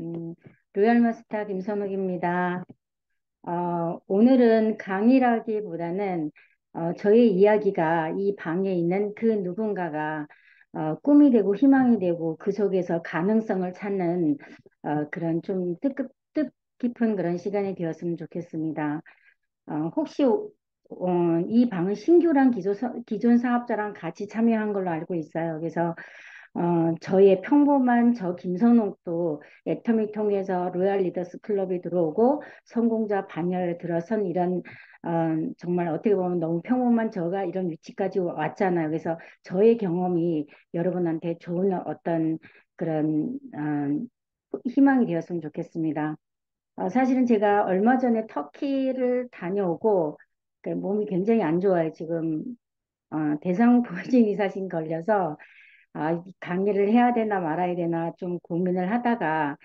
음, 로얄 마스터 김선욱입니다. 오늘은 강의라기보다는 저의 이야기가 이 방에 있는 그 누군가가 꿈이 되고 희망이 되고 그 속에서 가능성을 찾는 그런 좀 뜻깊은 그런 시간이 되었으면 좋겠습니다. 혹시 이 방은 신규랑 기존 사업자랑 같이 참여한 걸로 알고 있어요. 그래서 저의 평범한 저 김선옥도 애터미 통해서 로얄 리더스 클럽에 들어오고 성공자 반열에 들어선 이런 정말 어떻게 보면 너무 평범한 저가 이런 위치까지 왔잖아요. 그래서 저의 경험이 여러분한테 좋은 어떤 그런 희망이 되었으면 좋겠습니다. 사실은 제가 얼마 전에 터키를 다녀오고 그 몸이 굉장히 안 좋아요. 지금 대상포진 이사신 걸려서 이 강의를 해야 되나 말아야 되나 좀 고민을 하다가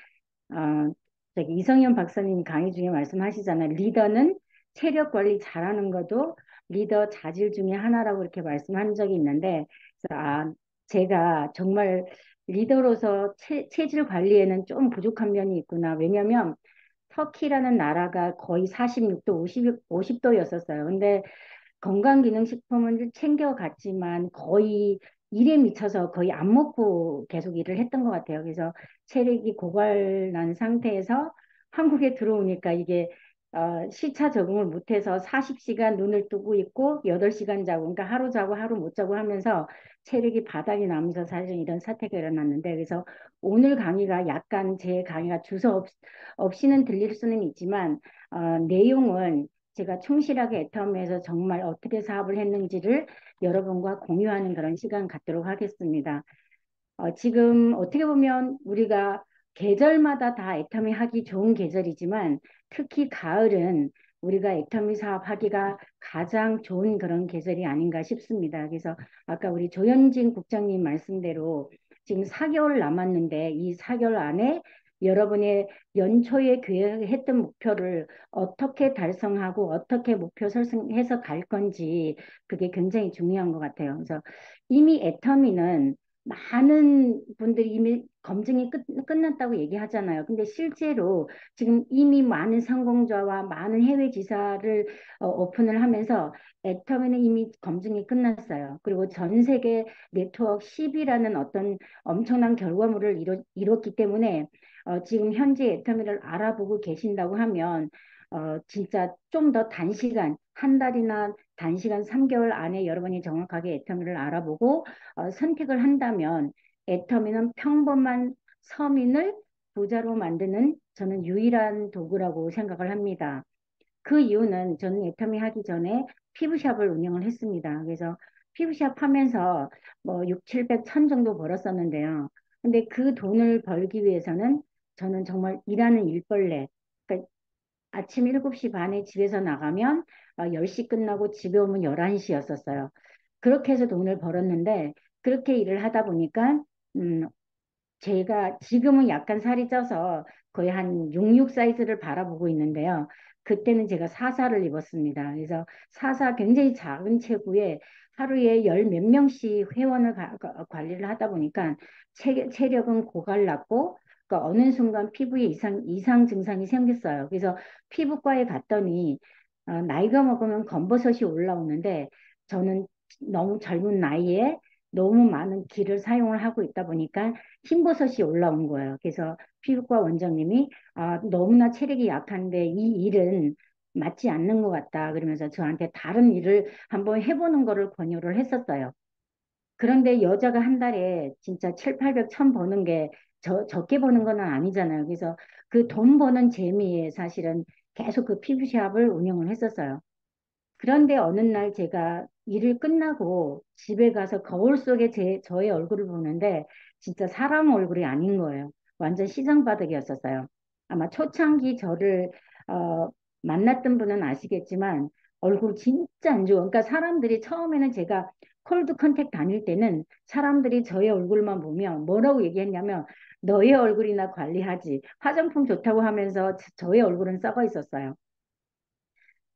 저기 이성현 박사님 강의 중에 말씀하시잖아요. 리더는 체력 관리 잘하는 것도 리더 자질 중에 하나라고 이렇게 말씀한 적이 있는데 그래서 제가 정말 리더로서 체질 관리에는 좀 부족한 면이 있구나. 왜냐하면 터키라는 나라가 거의 46도, 50도였었어요. 근데 건강기능식품을 챙겨갔지만 거의 일에 미쳐서 거의 안 먹고 계속 일을 했던 것 같아요. 그래서 체력이 고갈난 상태에서 한국에 들어오니까 이게 시차 적응을 못해서 40시간 눈을 뜨고 있고 8시간 자고 그러니까 하루 자고 하루 못 자고 하면서 체력이 바닥이 나면서 사실 이런 사태가 일어났는데 그래서 오늘 강의가 약간 제 강의가 없이는 들릴 수는 있지만 내용은 제가 충실하게 애텀에서 정말 어떻게 사업을 했는지를 여러분과 공유하는 그런 시간 갖도록 하겠습니다. 지금 어떻게 보면 우리가 계절마다 다 애터미 하기 좋은 계절이지만 특히 가을은 우리가 애터미 사업하기가 가장 좋은 그런 계절이 아닌가 싶습니다. 그래서 아까 우리 조현진 국장님 말씀대로 지금 4개월 남았는데 이 4개월 안에 여러분의 연초에 계획했던 목표를 어떻게 달성하고 어떻게 목표 설정해서 갈 건지 그게 굉장히 중요한 것 같아요. 그래서 이미 애터미는 많은 분들이 이미 검증이 끝났다고 얘기하잖아요. 근데 실제로 지금 이미 많은 성공자와 많은 해외 지사를 오픈을 하면서 애터미는 이미 검증이 끝났어요. 그리고 전 세계 네트워크 10이라는 어떤 엄청난 결과물을 이뤘기 때문에 지금 현재 애터미를 알아보고 계신다고 하면 진짜 좀 더 단시간, 한 달이나 단시간 3개월 안에 여러분이 정확하게 애터미를 알아보고 선택을 한다면 애터미는 평범한 서민을 부자로 만드는 저는 유일한 도구라고 생각을 합니다. 그 이유는 저는 애터미 하기 전에 피부샵을 운영을 했습니다. 그래서 피부샵 하면서 뭐 6, 700, 1000 정도 벌었었는데요. 근데 그 돈을 벌기 위해서는 저는 정말 일하는 일벌레, 그러니까 아침 7시 반에 집에서 나가면 10시 끝나고 집에 오면 11시였었어요. 그렇게 해서 돈을 벌었는데 그렇게 일을 하다 보니까 음, 제가 지금은 약간 살이 쪄서 거의 한 66 사이즈를 바라보고 있는데요. 그때는 제가 사사를 입었습니다. 그래서 사사 굉장히 작은 체구에 하루에 열 몇 명씩 회원을 관리를 하다 보니까 체력은 고갈났고 그러니까 어느 순간 피부에 이상 증상이 생겼어요. 그래서 피부과에 갔더니 나이가 먹으면 검버섯이 올라오는데 저는 너무 젊은 나이에 너무 많은 기를 사용을 하고 있다 보니까 흰버섯이 올라온 거예요. 그래서 피부과 원장님이 너무나 체력이 약한데 이 일은 맞지 않는 것 같다. 그러면서 저한테 다른 일을 한번 해보는 거를 권유를 했었어요. 그런데 여자가 한 달에 진짜 7, 800, 1000 버는 게 적게 버는 건 아니잖아요. 그래서 그 돈 버는 재미에 사실은 계속 그 피부샵을 운영을 했었어요. 그런데 어느 날 제가 일을 끝나고 집에 가서 거울 속에 저의 얼굴을 보는데 진짜 사람 얼굴이 아닌 거예요. 완전 시장바닥이었었어요. 아마 초창기 저를 어, 만났던 분은 아시겠지만 얼굴 진짜 안 좋아. 그러니까 사람들이 처음에는 제가 콜드 컨택 다닐 때는 사람들이 저의 얼굴만 보면 뭐라고 얘기했냐면 너의 얼굴이나 관리하지. 화장품 좋다고 하면서 저의 얼굴은 썩어 있었어요.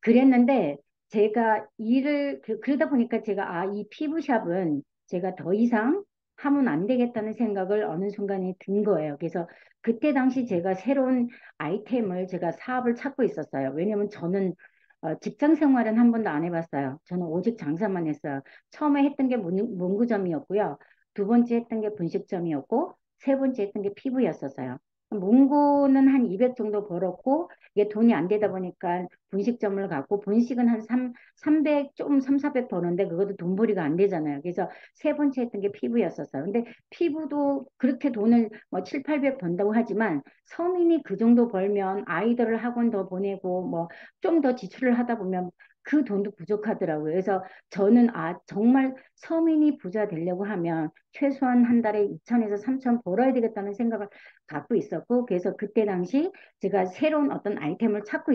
그랬는데 제가 일을 그러다 보니까 제가 이 피부샵은 제가 더 이상 하면 안 되겠다는 생각을 어느 순간에 든 거예요. 그래서 그때 당시 제가 새로운 아이템을 제가 사업을 찾고 있었어요. 왜냐면 저는 직장 생활은 한 번도 안 해봤어요. 저는 오직 장사만 했어요. 처음에 했던 게 문구점이었고요. 두 번째 했던 게 분식점이었고, 세 번째 했던 게 피부였었어요. 문구는 한 200 정도 벌었고, 이게 돈이 안 되다 보니까 분식점을 갖고, 분식은 한 300, 좀 3, 400 버는데, 그것도 돈벌이가 안 되잖아요. 그래서 세 번째 했던 게 피부였었어요. 근데 피부도 그렇게 돈을 뭐 7, 800 번다고 하지만, 서민이 그 정도 벌면 아이들을 학원 더 보내고, 뭐, 좀 더 지출을 하다 보면 그 돈도 부족하더라고요. 그래서 저는 정말 서민이 부자 되려고 하면 최소한 한 달에 2천에서 3천 벌어야 되겠다는 생각을 갖고 있었고, 그래서 그때 당시 제가 새로운 어떤 아이템을 찾고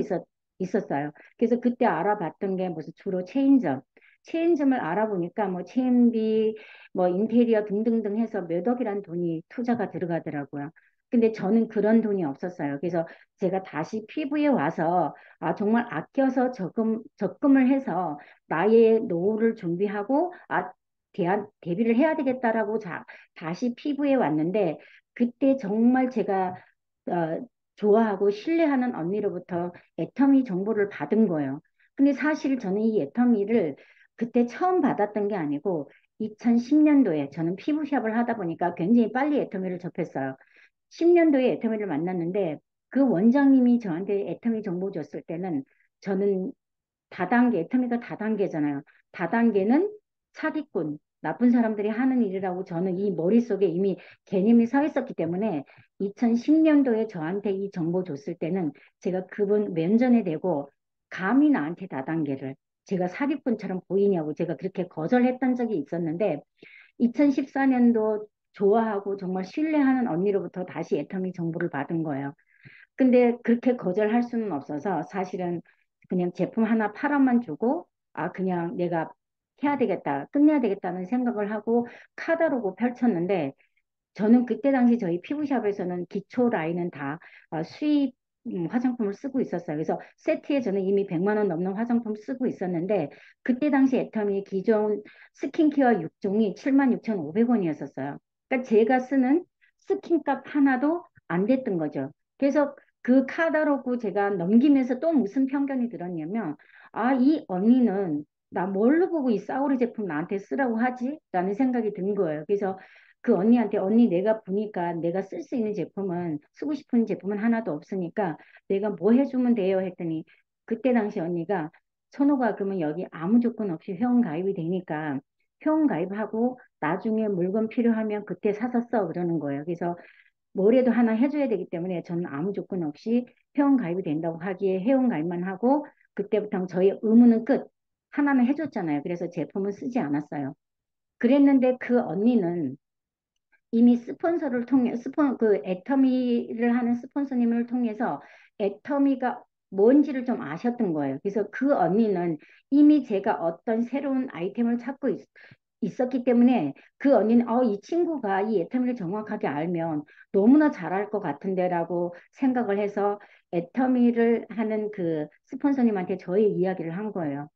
있었어요. 그래서 그때 알아봤던 게 무슨 주로 체인점을 알아보니까 뭐 체인비, 뭐 인테리어 등등등 해서 몇 억이란 돈이 투자가 들어가더라고요. 근데 저는 그런 돈이 없었어요. 그래서 제가 다시 피부에 와서 정말 아껴서 적금을 해서 나의 노후를 준비하고 대비를 해야 되겠다라고 다시 피부에 왔는데 그때 정말 제가 좋아하고 신뢰하는 언니로부터 애터미 정보를 받은 거예요. 근데 사실 저는 이 애터미를 그때 처음 받았던 게 아니고 2010년도에 저는 피부샵을 하다 보니까 굉장히 빨리 애터미를 접했어요. 10년도에 애터미를 만났는데 그 원장님이 저한테 애터미 정보 줬을 때는 저는 애터미가 다단계잖아요. 다단계는 사기꾼, 나쁜 사람들이 하는 일이라고 저는 이 머릿속에 이미 개념이 서 있었기 때문에 2010년도에 저한테 이 정보 줬을 때는 제가 그분 면전에 대고 감히 나한테 다단계를 제가 사기꾼처럼 보이냐고 제가 그렇게 거절했던 적이 있었는데 2014년도 좋아하고 정말 신뢰하는 언니로부터 다시 애터미 정보를 받은 거예요. 근데 그렇게 거절할 수는 없어서 사실은 그냥 제품 하나 8원만 주고 그냥 내가 해야 되겠다, 끝내야 되겠다는 생각을 하고 카다로그 펼쳤는데 저는 그때 당시 저희 피부샵에서는 기초 라인은 다 수입 화장품을 쓰고 있었어요. 그래서 세트에 저는 이미 100만 원 넘는 화장품 쓰고 있었는데 그때 당시 애터미 기존 스킨케어 6종이 76,500원이었었어요. 그러니까 제가 쓰는 스킨값 하나도 안 됐던 거죠. 그래서 그 카다로그 제가 넘기면서 또 무슨 편견이 들었냐면 이 언니는 나 뭘로 보고 이 싸구려 제품 나한테 쓰라고 하지? 라는 생각이 든 거예요. 그래서 그 언니한테 언니 내가 보니까 내가 쓸 수 있는 제품은 쓰고 싶은 제품은 하나도 없으니까 내가 뭐 해주면 돼요 했더니 그때 당시 언니가 선호가 그러면 여기 아무 조건 없이 회원 가입이 되니까 회원 가입하고 나중에 물건 필요하면 그때 사서 써 그러는 거예요. 그래서 뭐라도 하나 해줘야 되기 때문에 저는 아무 조건 없이 회원 가입이 된다고 하기에 회원 가입만 하고 그때부터 저희 의무는 끝. 하나는 해줬잖아요. 그래서 제품은 쓰지 않았어요. 그랬는데 그 언니는 이미 스폰서를 통해 그 애터미를 하는 스폰서님을 통해서 애터미가 뭔지를 좀 아셨던 거예요. 그래서 그 언니는 이미 제가 어떤 새로운 아이템을 찾고 있었기 때문에 그 언니는 이 친구가 이 애터미를 정확하게 알면 너무나 잘할 것 같은데라고 생각을 해서 애터미를 하는 그 스폰서님한테 저의 이야기를 한 거예요.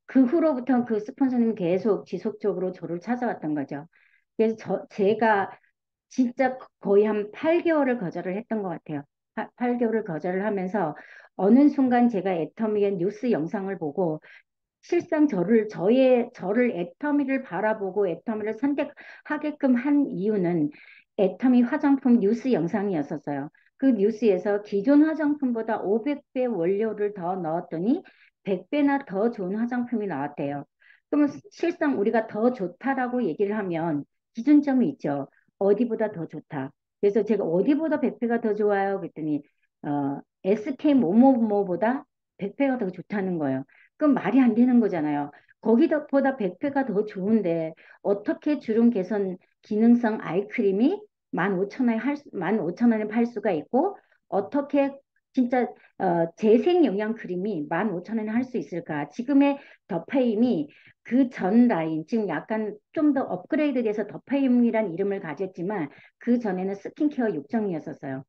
그 후로부터 그 스폰서님은 계속 지속적으로 저를 찾아왔던 거죠. 그래서 제가 진짜 거의 한 8개월을 거절을 했던 것 같아요. 8개월을 거절을 하면서 어느 순간 제가 애터미의 뉴스 영상을 보고 실상 저를 애터미를 바라보고 애터미를 선택하게끔 한 이유는 애터미 화장품 뉴스 영상이었었어요. 그 뉴스에서 기존 화장품보다 500배 원료를 더 넣었더니 100배나 더 좋은 화장품이 나왔대요. 그러면 실상 우리가 더 좋다라고 얘기를 하면 기준점이 있죠. 어디보다 더 좋다. 그래서 제가 어디보다 100배가 더 좋아요? 그랬더니 SK 뭐뭐뭐보다 100배가 더 좋다는 거예요. 그럼 말이 안 되는 거잖아요. 거기보다 100배가 더 좋은데 어떻게 주름 개선 기능성 아이크림이 15,000원에 팔 수가 있고 어떻게 진짜 재생 영양 크림이 15,000원에 할 수 있을까? 지금의 더페임이 그 전 라인, 지금 약간 좀 더 업그레이드돼서 더페임이란 이름을 가졌지만 그 전에는 스킨케어 6종이었었어요.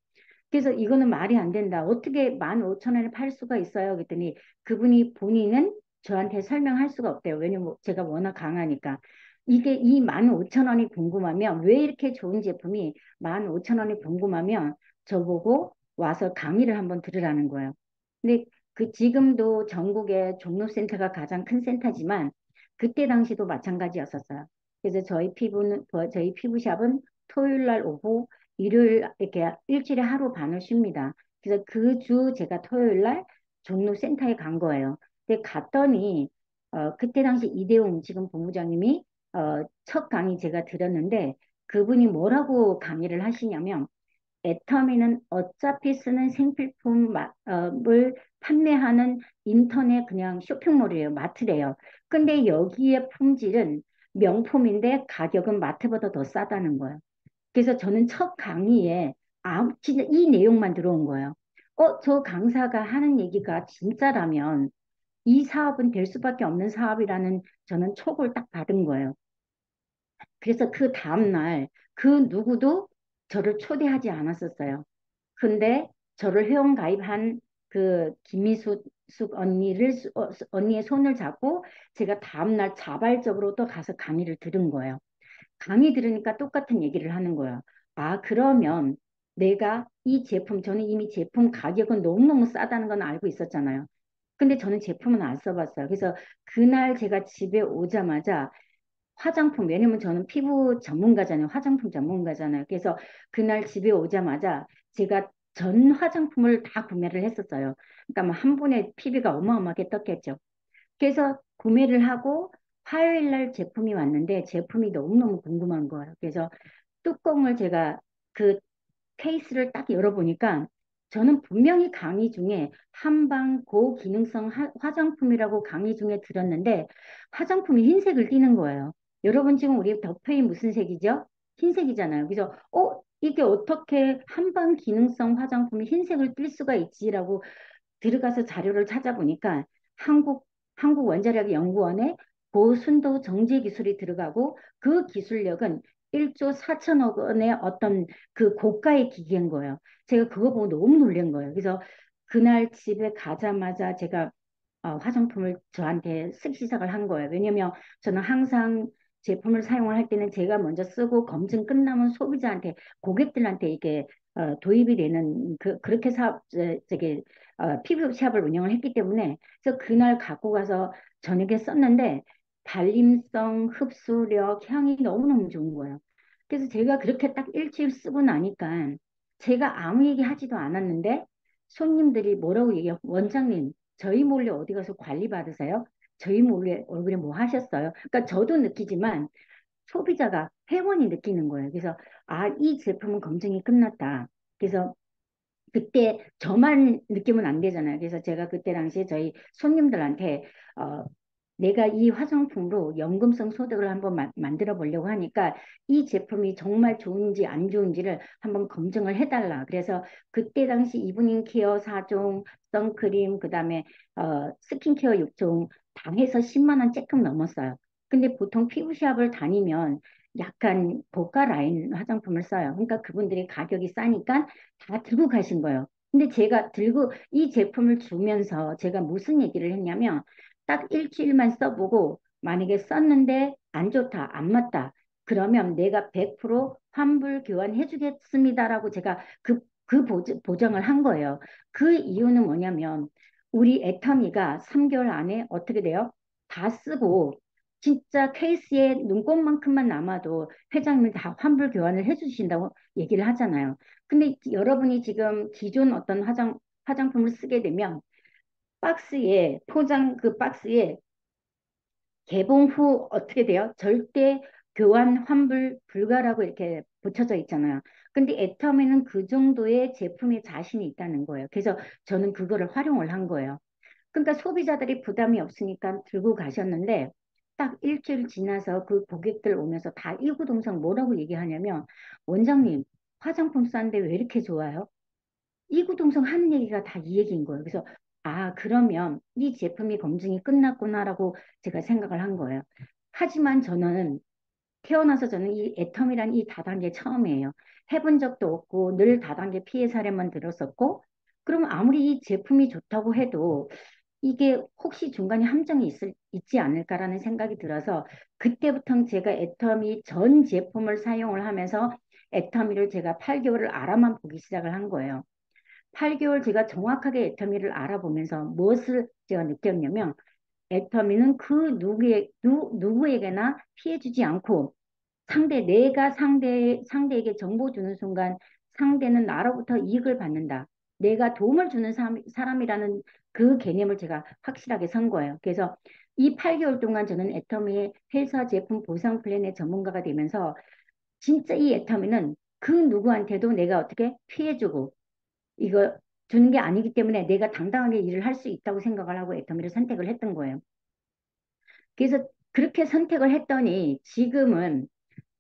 그래서 이거는 말이 안 된다. 어떻게 15,000원에 팔 수가 있어요? 그랬더니 그분이 본인은 저한테 설명할 수가 없대요. 왜냐면 제가 워낙 강하니까. 이게 이 15,000원이 궁금하면 왜 이렇게 좋은 제품이 15,000원이 궁금하면 저보고 와서 강의를 한번 들으라는 거예요. 근데 그 지금도 전국에 종로센터가 가장 큰 센터지만 그때 당시도 마찬가지였었어요. 그래서 저희 피부샵은 토요일 날 오후 일요일 이렇게 일주일에 하루 반을 쉽니다. 그래서 그 주 제가 토요일 날 종로센터에 간 거예요. 근데 갔더니 그때 당시 이대웅 지금 본부장님이 첫 강의 제가 들었는데 그분이 뭐라고 강의를 하시냐면 애터미는 어차피 쓰는 생필품을 판매하는 인터넷 그냥 쇼핑몰이에요. 마트래요. 근데 여기에 품질은 명품인데 가격은 마트보다 더 싸다는 거예요. 그래서 저는 첫 강의에 진짜 이 내용만 들어온 거예요. 저 강사가 하는 얘기가 진짜라면 이 사업은 될 수밖에 없는 사업이라는 저는 촉을 딱 받은 거예요. 그래서 그 다음날 그 누구도 저를 초대하지 않았었어요. 근데 저를 회원 가입한 그 김미숙 언니의 손을 잡고 제가 다음날 자발적으로 또 가서 강의를 들은 거예요. 강의 들으니까 똑같은 얘기를 하는 거예요. 아, 그러면 내가 이 제품, 저는 이미 제품 가격은 너무너무 싸다는 건 알고 있었잖아요. 근데 저는 제품은 안 써봤어요. 그래서 그날 제가 집에 오자마자 화장품, 왜냐면 저는 피부 전문가잖아요. 화장품 전문가잖아요. 그래서 그날 집에 오자마자 제가 전 화장품을 다 구매를 했었어요. 그러니까 뭐 한 번에 PB가 어마어마하게 떴겠죠. 그래서 구매를 하고 화요일 날 제품이 왔는데 제품이 너무너무 궁금한 거예요. 그래서 뚜껑을 제가 그 케이스를 딱 열어보니까 저는 분명히 강의 중에 한방 고기능성 화장품이라고 강의 중에 들었는데 화장품이 흰색을 띠는 거예요. 여러분 지금 우리 덕페이 무슨 색이죠? 흰색이잖아요. 그래서 이게 어떻게 한방 기능성 화장품이 흰색을 띨 수가 있지라고 들어가서 자료를 찾아보니까 한국 한국원자력연구원에 고순도 정제 기술이 들어가고 그 기술력은 1조 4천억 원의 어떤 그 고가의 기기인 거예요. 제가 그거 보고 너무 놀란 거예요. 그래서 그날 집에 가자마자 제가 화장품을 저한테 쓰기 시작을 한 거예요. 왜냐면 저는 항상 제품을 사용을 할 때는 제가 먼저 쓰고 검증 끝나면 소비자한테 고객들한테 이게 도입이 되는 그렇게 저기 피부샵을 운영을 했기 때문에 그래서 그날 갖고 가서 저녁에 썼는데 발림성, 흡수력, 향이 너무너무 좋은 거예요. 그래서 제가 그렇게 딱 일주일 쓰고 나니까 제가 아무 얘기 하지도 않았는데 손님들이 뭐라고 얘기해요? 원장님, 저희 몰래 어디 가서 관리 받으세요? 저희 몰래 얼굴에 뭐 하셨어요? 그러니까 저도 느끼지만 소비자가 회원이 느끼는 거예요. 그래서 이 제품은 검증이 끝났다. 그래서 그때 저만 느끼면 안 되잖아요. 그래서 제가 그때 당시에 저희 손님들한테 어, 내가 이 화장품으로 연금성 소득을 한번 만들어 보려고 하니까 이 제품이 정말 좋은지 안 좋은지를 한번 검증을 해달라. 그래서 그때 당시 이브닝 케어 4종, 선크림, 그다음에 스킨케어 6종 다 해서 10만 원 조금 넘었어요. 근데 보통 피부샵을 다니면 약간 고가 라인 화장품을 써요. 그러니까 그분들이 가격이 싸니까 다 들고 가신 거예요. 근데 제가 들고 이 제품을 주면서 제가 무슨 얘기를 했냐면 딱 일주일만 써보고 만약에 썼는데 안 좋다, 안 맞다. 그러면 내가 100% 환불 교환해 주겠습니다라고 제가 보장을 한 거예요. 그 이유는 뭐냐면 우리 애터미가 3개월 안에 어떻게 돼요? 다 쓰고 진짜 케이스에 눈곱만큼만 남아도 회장님이 다 환불 교환을 해주신다고 얘기를 하잖아요. 근데 여러분이 지금 기존 어떤 화장품을 쓰게 되면 그 박스에 개봉 후 어떻게 돼요? 절대 교환 환불 불가라고 이렇게 붙여져 있잖아요. 근데 애터미는 그 정도의 제품의 자신이 있다는 거예요. 그래서 저는 그거를 활용을 한 거예요. 그러니까 소비자들이 부담이 없으니까 들고 가셨는데 딱 일주일 지나서 그 고객들 오면서 다 이구동성 뭐라고 얘기하냐면 원장님 화장품 싼데 왜 이렇게 좋아요? 이구동성 하는 얘기가 다 이 얘기인 거예요. 그래서 그러면 이 제품이 검증이 끝났구나라고 제가 생각을 한 거예요. 하지만 태어나서 저는 이 애텀이란 이 다단계 처음이에요. 해본 적도 없고 늘 다단계 피해 사례만 들었었고 그럼 아무리 이 제품이 좋다고 해도 이게 혹시 중간에 함정이 있지 않을까라는 생각이 들어서 그때부터 제가 애터미 전 제품을 사용을 하면서 애터미를 제가 8개월을 알아만 보기 시작을 한 거예요. 8개월 제가 정확하게 애터미를 알아보면서 무엇을 제가 느꼈냐면 애터미는 그 누구에게나 피해주지 않고 내가 상대에게 정보 주는 순간 상대는 나로부터 이익을 받는다. 내가 도움을 주는 사람이라는 그 개념을 제가 확실하게 선 거예요. 그래서 이 8개월 동안 저는 애터미의 회사 제품 보상 플랜의 전문가가 되면서 진짜 이 애터미는 그 누구한테도 내가 어떻게 피해주고 이거 주는 게 아니기 때문에 내가 당당하게 일을 할 수 있다고 생각을 하고 애터미를 선택을 했던 거예요. 그래서 그렇게 선택을 했더니 지금은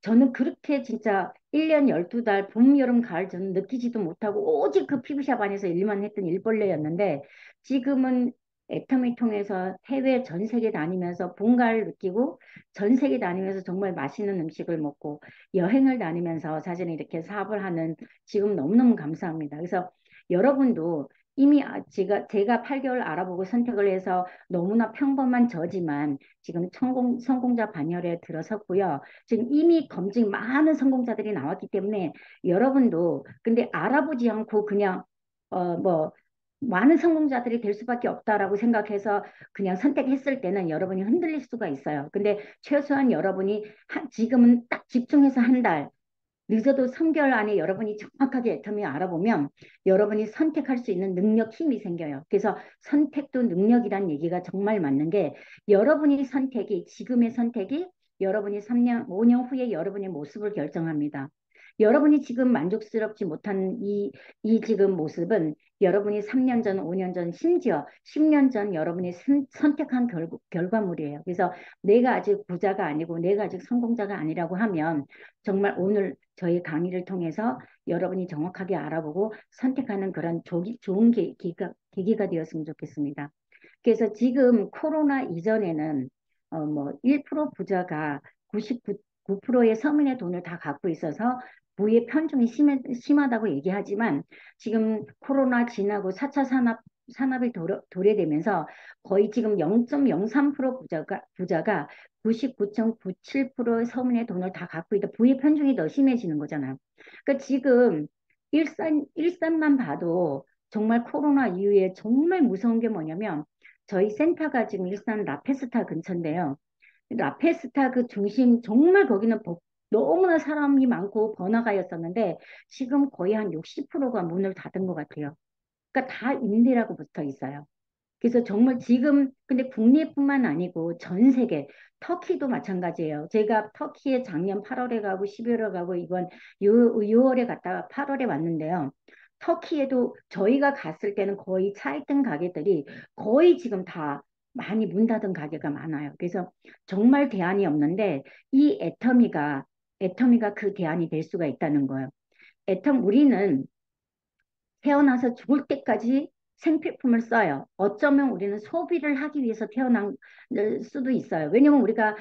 저는 그렇게 진짜 1년 12달 봄, 여름, 가을 저는 느끼지도 못하고 오직 그 피부샵 안에서 일만 했던 일벌레였는데 지금은 애터미 통해서 해외 전 세계 다니면서 본가를 느끼고 전 세계 다니면서 정말 맛있는 음식을 먹고 여행을 다니면서 사실은 이렇게 사업을 하는 지금 너무너무 감사합니다. 그래서 여러분도 이미 제가 8개월 알아보고 선택을 해서 너무나 평범한 저지만 지금 성공자 반열에 들어섰고요. 지금 이미 검증 많은 성공자들이 나왔기 때문에 여러분도 근데 알아보지 않고 그냥 뭐 많은 성공자들이 될 수밖에 없다라고 생각해서 그냥 선택했을 때는 여러분이 흔들릴 수가 있어요. 근데 최소한 여러분이 지금은 딱 집중해서 한 달, 늦어도 3개월 안에 여러분이 정확하게 애터미 알아보면 여러분이 선택할 수 있는 능력, 힘이 생겨요. 그래서 선택도 능력이란 얘기가 정말 맞는 게 지금의 선택이 여러분이 3년, 5년 후에 여러분의 모습을 결정합니다. 여러분이 지금 만족스럽지 못한 이 지금 모습은 여러분이 3년 전, 5년 전, 심지어 10년 전 여러분이 선택한 결과물이에요. 그래서 내가 아직 부자가 아니고 내가 아직 성공자가 아니라고 하면 정말 오늘 저희 강의를 통해서 여러분이 정확하게 알아보고 선택하는 그런 좋은 계기가 되었으면 좋겠습니다. 그래서 지금 코로나 이전에는 뭐 1% 부자가 99%의 서민의 돈을 다 갖고 있어서 부의 편중이 심하다고 얘기하지만 지금 코로나 지나고 4차 산업이 도래되면서 거의 지금 0.03% 부자가 99.97%의 서민의 돈을 다 갖고 있다. 부의 편중이 더 심해지는 거잖아요. 그러니까 지금 일산만 봐도 정말 코로나 이후에 정말 무서운 게 뭐냐면 저희 센터가 지금 일산 라페스타 근처인데요. 라페스타 그 중심 정말 거기는 너무나 사람이 많고 번화가였었는데 지금 거의 한 60%가 문을 닫은 것 같아요. 그러니까 다 임대라고 붙어 있어요. 그래서 정말 지금 근데 국내뿐만 아니고 전 세계 터키도 마찬가지예요. 제가 터키에 작년 8월에 가고 12월에 가고 이번 6월에 갔다가 8월에 왔는데요. 터키에도 저희가 갔을 때는 거의 차있던 가게들이 거의 지금 다 많이 문 닫은 가게가 많아요. 그래서 정말 대안이 없는데 이 애터미가 그 대안이 될 수가 있다는 거예요. 우리는 태어나서 죽을 때까지 생필품을 써요. 어쩌면 우리는 소비를 하기 위해서 태어난 수도 있어요. 왜냐면 우리가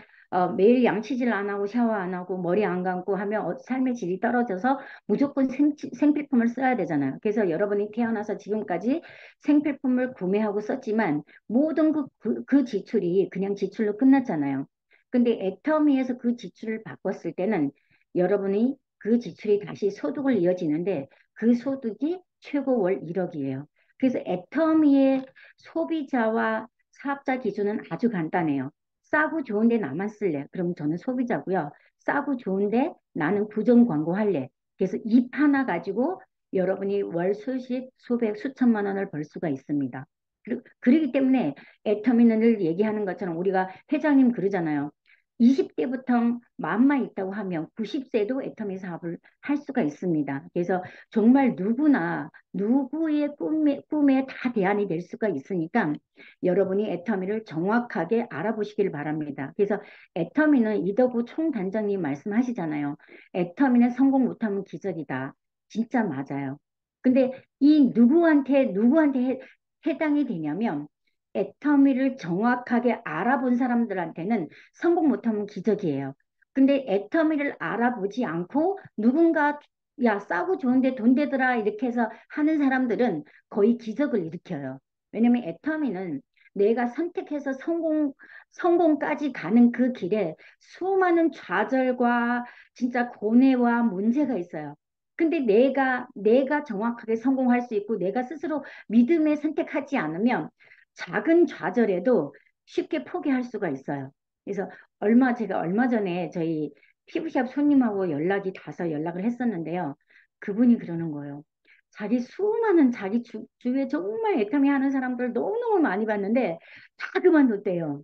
매일 양치질 안 하고 샤워 안 하고 머리 안 감고 하면 삶의 질이 떨어져서 무조건 생필품을 써야 되잖아요. 그래서 여러분이 태어나서 지금까지 생필품을 구매하고 썼지만 모든 그 지출이 그냥 지출로 끝났잖아요. 근데 애터미에서 그 지출을 바꿨을 때는 여러분이 그 지출이 다시 소득을 이어지는데 그 소득이 최고 월 1억이에요. 그래서 애터미의 소비자와 사업자 기준은 아주 간단해요. 싸고 좋은데 나만 쓸래. 그럼 저는 소비자고요. 싸고 좋은데 나는 부정 광고 할래. 그래서 입 하나 가지고 여러분이 월 수십, 수백, 수천만 원을 벌 수가 있습니다. 그러기 때문에 애터미는 늘 얘기하는 것처럼 우리가 회장님 그러잖아요. 20대부터 마음만 있다고 하면 90세도 애터미 사업을 할 수가 있습니다. 그래서 정말 누구나 누구의 꿈에 다 대안이 될 수가 있으니까 여러분이 애터미를 정확하게 알아보시길 바랍니다. 그래서 애터미는 이덕우 총단장님 말씀하시잖아요. 애터미는 성공 못하면 기적이다. 진짜 맞아요. 근데 이 누구한테 해당이 되냐면 애터미를 정확하게 알아본 사람들한테는 성공 못하면 기적이에요. 근데 애터미를 알아보지 않고 누군가 야 싸고 좋은데 돈 되더라 이렇게 해서 하는 사람들은 거의 기적을 일으켜요. 왜냐면 애터미는 내가 선택해서 성공까지 가는 그 길에 수많은 좌절과 진짜 고뇌와 문제가 있어요. 근데 내가 정확하게 성공할 수 있고 내가 스스로 믿음에 선택하지 않으면 작은 좌절에도 쉽게 포기할 수가 있어요. 그래서 제가 얼마 전에 저희 피부샵 손님하고 연락이 닿아서 연락을 했었는데요. 그분이 그러는 거예요. 자기 주위에 정말 애터미 하는 사람들 너무너무 많이 봤는데 다 그만뒀대요.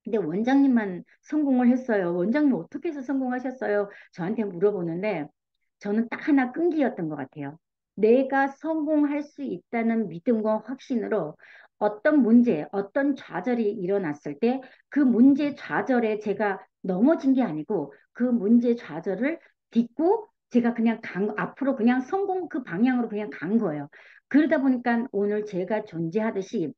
근데 원장님만 성공을 했어요. 원장님 어떻게 해서 성공하셨어요? 저한테 물어보는데 저는 딱 하나 끈기였던 것 같아요. 내가 성공할 수 있다는 믿음과 확신으로 어떤 문제, 어떤 좌절이 일어났을 때 그 문제 좌절에 제가 넘어진 게 아니고 그 문제 좌절을 딛고 제가 그냥 앞으로 그냥 성공 그 방향으로 그냥 간 거예요. 그러다 보니까 오늘 제가 존재하듯이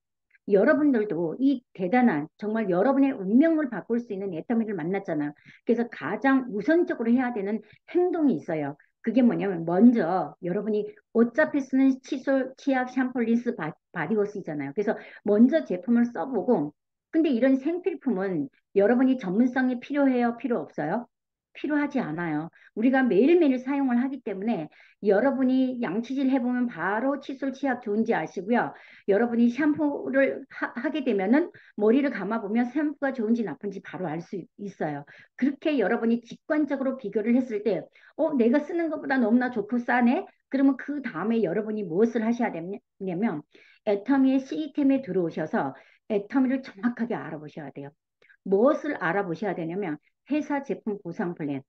여러분들도 이 대단한 정말 여러분의 운명을 바꿀 수 있는 애터미를 만났잖아요. 그래서 가장 우선적으로 해야 되는 행동이 있어요. 그게 뭐냐면 먼저 여러분이 어차피 쓰는 칫솔, 치약, 샴푸, 린스, 바디워시잖아요. 그래서 먼저 제품을 써보고 근데 이런 생필품은 여러분이 전문성이 필요해요? 필요 없어요? 필요하지 않아요. 우리가 매일매일 사용을 하기 때문에 여러분이 양치질 해보면 바로 칫솔, 치약 좋은지 아시고요. 여러분이 샴푸를 하게 되면은 머리를 감아보면 샴푸가 좋은지 나쁜지 바로 알 수 있어요. 그렇게 여러분이 직관적으로 비교를 했을 때, 내가 쓰는 것보다 너무나 좋고 싸네? 그러면 그 다음에 여러분이 무엇을 하셔야 되냐면, 애터미의 시스템에 들어오셔서 애터미를 정확하게 알아보셔야 돼요. 무엇을 알아보셔야 되냐면, 회사 제품 보상 플랜.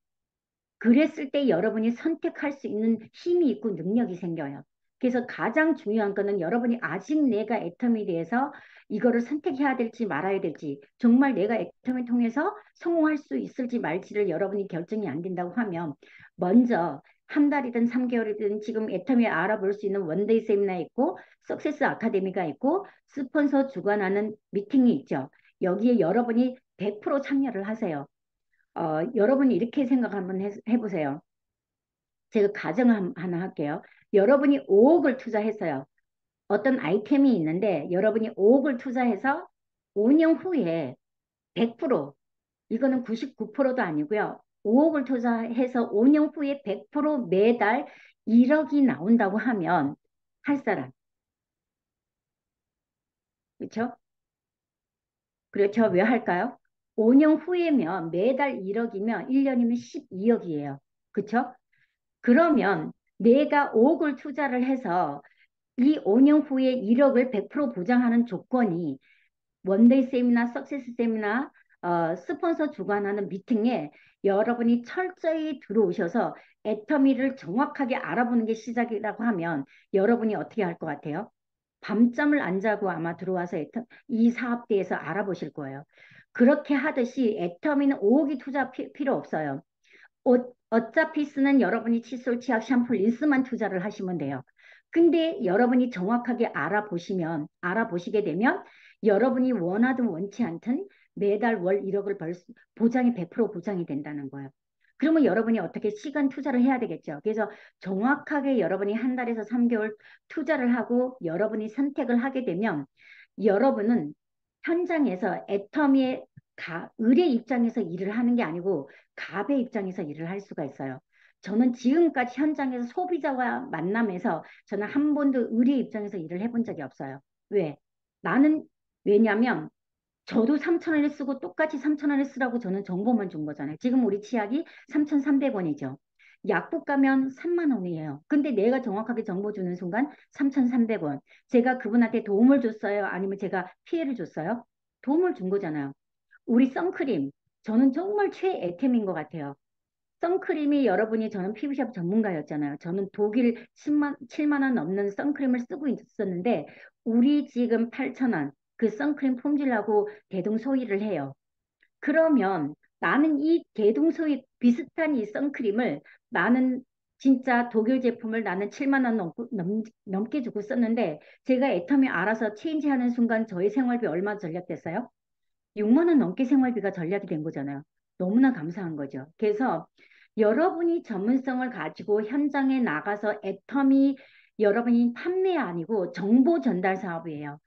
그랬을 때 여러분이 선택할 수 있는 힘이 있고 능력이 생겨요. 그래서 가장 중요한 거는 여러분이 아직 내가 애터미에 대해서 이거를 선택해야 될지 말아야 될지 정말 내가 애터미 통해서 성공할 수 있을지 말지를 여러분이 결정이 안 된다고 하면 먼저 한 달이든 3개월이든 지금 애터미 알아볼 수 있는 원데이 세미나 있고 석세스 아카데미가 있고 스폰서 주관하는 미팅이 있죠. 여기에 여러분이 100% 참여를 하세요. 여러분이 이렇게 생각 한번 해보세요. 제가 가정 하나 할게요. 여러분이 5억을 투자했어요. 어떤 아이템이 있는데 여러분이 5억을 투자해서 5년 후에 100%, 이거는 99%도 아니고요. 5억을 투자해서 5년 후에 100% 매달 1억이 나온다고 하면 할 사람. 그렇죠? 그렇죠. 왜 할까요? 5년 후에면 매달 1억이면 1년이면 12억이에요. 그렇죠? 그러면 내가 5억을 투자를 해서 이 5년 후에 1억을 100% 보장하는 조건이 원데이 세미나, 석세스 세미나, 스폰서 주관하는 미팅에 여러분이 철저히 들어오셔서 애터미를 정확하게 알아보는 게 시작이라고 하면 여러분이 어떻게 할 것 같아요? 밤잠을 안 자고 아마 들어와서 이 사업대에서 알아보실 거예요. 그렇게 하듯이 애터미는 5억이 투자 필요 없어요. 어차피 쓰는 여러분이 칫솔, 치약, 샴푸, 린스만 투자를 하시면 돼요. 근데 여러분이 정확하게 알아보시게 되면 여러분이 원하든 원치 않든 매달 월 1억을 보장이 100% 보장이 된다는 거예요. 그러면 여러분이 어떻게 시간 투자를 해야 되겠죠. 그래서 정확하게 여러분이 한 달에서 3개월 투자를 하고 여러분이 선택을 하게 되면 여러분은 현장에서 애터미의 을의 입장에서 일을 하는 게 아니고 갑의 입장에서 일을 할 수가 있어요. 저는 지금까지 현장에서 소비자와 만남에서 저는 한 번도 을의 입장에서 일을 해본 적이 없어요. 왜? 나는 왜냐면 저도 3천 원을 쓰고 똑같이 3천 원을 쓰라고 저는 정보만 준 거잖아요. 지금 우리 치약이 3,300원이죠. 약국 가면 3만 원이에요. 근데 내가 정확하게 정보 주는 순간 3,300원. 제가 그분한테 도움을 줬어요? 아니면 제가 피해를 줬어요? 도움을 준 거잖아요. 우리 선크림. 저는 정말 최애템인 것 같아요. 선크림이 여러분이 저는 피부샵 전문가였잖아요. 저는 독일 7만 원 넘는 선크림을 쓰고 있었는데 우리 지금 8천 원 그 선크림 품질하고 대동소이를 해요. 그러면 나는 이 대동소이 비슷한 이 선크림을 나는 진짜 독일 제품을 나는 7만 원 넘게 주고 썼는데 제가 애터미 알아서 체인지하는 순간 저의 생활비 얼마 절약됐어요? 6만 원 넘게 생활비가 절약이 된 거잖아요. 너무나 감사한 거죠. 그래서 여러분이 전문성을 가지고 현장에 나가서 애터미 여러분이 판매 아니고 정보 전달 사업이에요.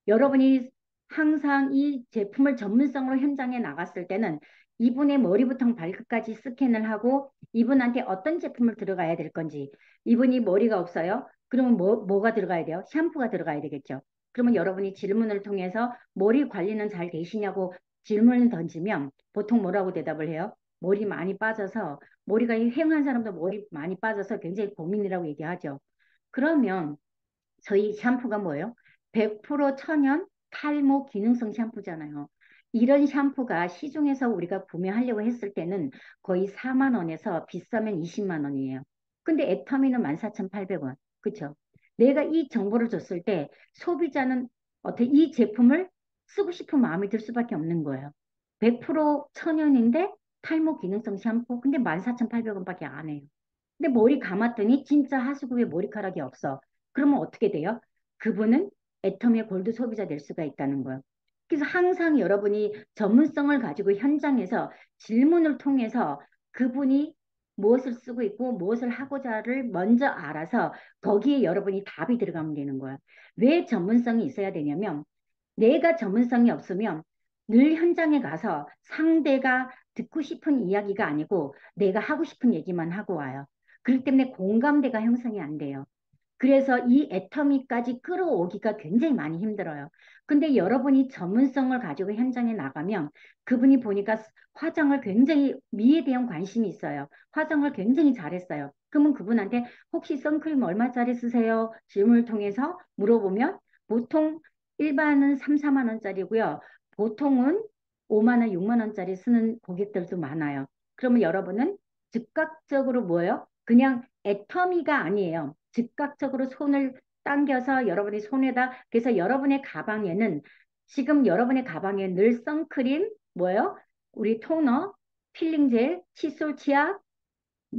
여러분이 항상 이 제품을 전문성으로 현장에 나갔을 때는 이분의 머리부터 발끝까지 스캔을 하고 이분한테 어떤 제품을 들어가야 될 건지 이분이 머리가 없어요. 그러면 뭐가 들어가야 돼요? 샴푸가 들어가야 되겠죠. 그러면 여러분이 질문을 통해서 머리 관리는 잘 되시냐고 질문을 던지면 보통 뭐라고 대답을 해요? 머리 많이 빠져서 머리가 휑한 사람도 머리 많이 빠져서 굉장히 고민이라고 얘기하죠. 그러면 저희 샴푸가 뭐예요? 100% 천연 탈모 기능성 샴푸잖아요. 이런 샴푸가 시중에서 우리가 구매하려고 했을 때는 거의 4만 원에서 비싸면 20만 원이에요. 근데 애터미는 14,800원. 그쵸? 내가 이 정보를 줬을 때 소비자는 어떻게 이 제품을 쓰고 싶은 마음이 들 수밖에 없는 거예요. 100% 천연인데 탈모 기능성 샴푸? 근데 14,800원밖에 안 해요. 근데 머리 감았더니 진짜 하수구에 머리카락이 없어. 그러면 어떻게 돼요? 그분은 애터미의 골드 소비자 될 수가 있다는 거예요. 그래서 항상 여러분이 전문성을 가지고 현장에서 질문을 통해서 그분이 무엇을 쓰고 있고 무엇을 하고자를 먼저 알아서 거기에 여러분이 답이 들어가면 되는 거예요. 왜 전문성이 있어야 되냐면 내가 전문성이 없으면 늘 현장에 가서 상대가 듣고 싶은 이야기가 아니고 내가 하고 싶은 얘기만 하고 와요. 그렇기 때문에 공감대가 형성이 안 돼요. 그래서 이 애터미까지 끌어오기가 굉장히 많이 힘들어요. 근데 여러분이 전문성을 가지고 현장에 나가면 그분이 보니까 화장을 굉장히 미에 대한 관심이 있어요. 화장을 굉장히 잘했어요. 그러면 그분한테 혹시 선크림 얼마짜리 쓰세요? 질문을 통해서 물어보면 보통 일반은 3, 4만 원짜리고요. 보통은 5만 원, 6만 원짜리 쓰는 고객들도 많아요. 그러면 여러분은 즉각적으로 뭐예요? 그냥 애터미가 아니에요. 즉각적으로 손을 당겨서 여러분의 손에다 그래서 여러분의 가방에는 지금 여러분의 가방에 늘 선크림 뭐예요? 우리 토너, 필링 젤, 칫솔, 치약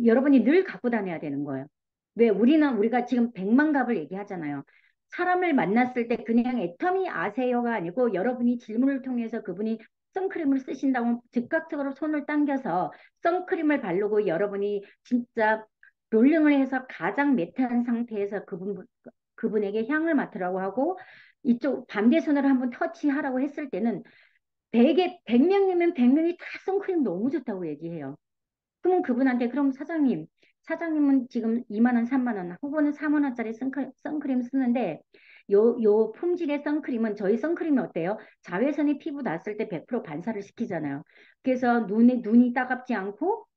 여러분이 늘 갖고 다녀야 되는 거예요. 왜 우리가 지금 백만 갑을 얘기하잖아요. 사람을 만났을 때 그냥 애터미 아세요가 아니고 여러분이 질문을 통해서 그분이 선크림을 쓰신다고 즉각적으로 손을 당겨서 선크림을 바르고 여러분이 진짜 롤링을 해서 가장 매트한 상태에서 그분에게 향을 맡으라고 하고 이쪽 반대 손으로 한번 터치하라고 했을 때는 100명이면 100명이 다 선크림 너무 좋다고 얘기해요. 그러면 그분한테 그럼 사장님은 지금 2만 원, 3만 원, 혹은 4만 원짜리 선크림 쓰는데 요 품질의 선크림은 저희 선크림이 어때요? 자외선이 피부 났을 때 100% 반사를 시키잖아요. 그래서 눈이 따갑지 않고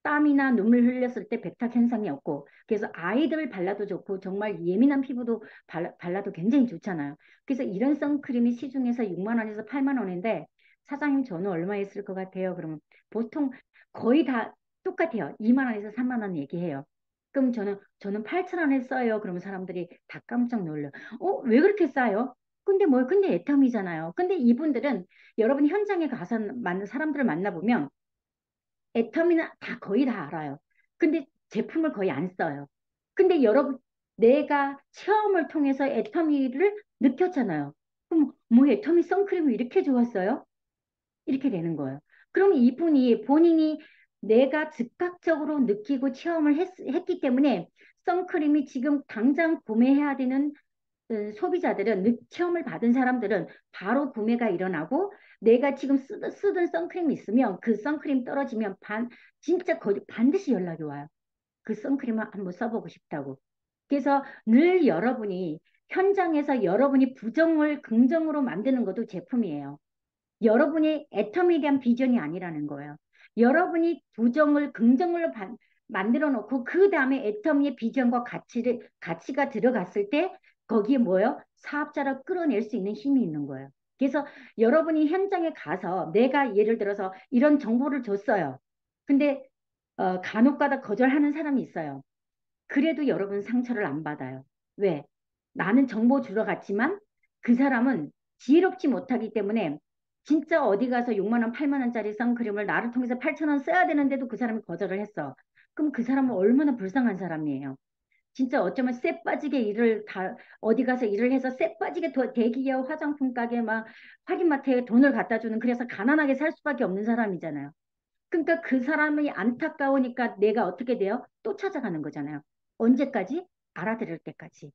땀이나 눈물 흘렸을 때 백탁 현상이 없고 그래서 아이들 발라도 좋고 정말 예민한 피부도 발라도 굉장히 좋잖아요. 그래서 이런 선크림이 시중에서 6만 원에서 8만 원인데 사장님 저는 얼마에 쓸 것 같아요? 그러면 보통 거의 다 똑같아요. 2만 원에서 3만 원 얘기해요. 그럼 저는 8천 원에 써요. 그러면 사람들이 다 깜짝 놀려. 왜 그렇게 싸요? 근데 애텀이잖아요. 근데 이분들은 여러분 현장에 가서 사람들을 만나보면 애터미는 다 거의 다 알아요. 근데 제품을 거의 안 써요. 근데 여러분 내가 체험을 통해서 애터미를 느꼈잖아요. 그럼 뭐 애터미 선크림이 이렇게 좋았어요? 이렇게 되는 거예요. 그럼 이분이 본인이 내가 즉각적으로 느끼고 체험을 했기 때문에 선크림이 지금 당장 구매해야 되는 소비자들은 체험을 받은 사람들은 바로 구매가 일어나고 내가 지금 쓰던 선크림이 있으면 그 선크림 떨어지면 진짜 반드시 연락이 와요. 그 선크림을 한번 써보고 싶다고. 그래서 늘 여러분이 현장에서 여러분이 부정을 긍정으로 만드는 것도 제품이에요. 여러분이 애텀에 대한 비전이 아니라는 거예요. 여러분이 부정을 긍정으로 만들어 놓고 그 다음에 애텀의 비전과 가치가 들어갔을 때 거기에 뭐예요? 사업자를 끌어낼 수 있는 힘이 있는 거예요. 그래서 여러분이 현장에 가서 내가 예를 들어서 이런 정보를 줬어요. 근데 간혹가다 거절하는 사람이 있어요. 그래도 여러분 상처를 안 받아요. 왜? 나는 정보 주러 갔지만 그 사람은 지혜롭지 못하기 때문에 진짜 어디 가서 6만 원, 8만 원짜리 선크림을 나를 통해서 8천 원 써야 되는데도 그 사람이 거절을 했어. 그럼 그 사람은 얼마나 불쌍한 사람이에요. 진짜 어쩌면 쎄 빠지게 어디 가서 일을 해서 쎄 빠지게 대기업 화장품 가게 막 할인마트에 돈을 갖다 주는 그래서 가난하게 살 수밖에 없는 사람이잖아요. 그러니까 그 사람이 안타까우니까 내가 어떻게 돼요? 또 찾아가는 거잖아요. 언제까지? 알아들을 때까지.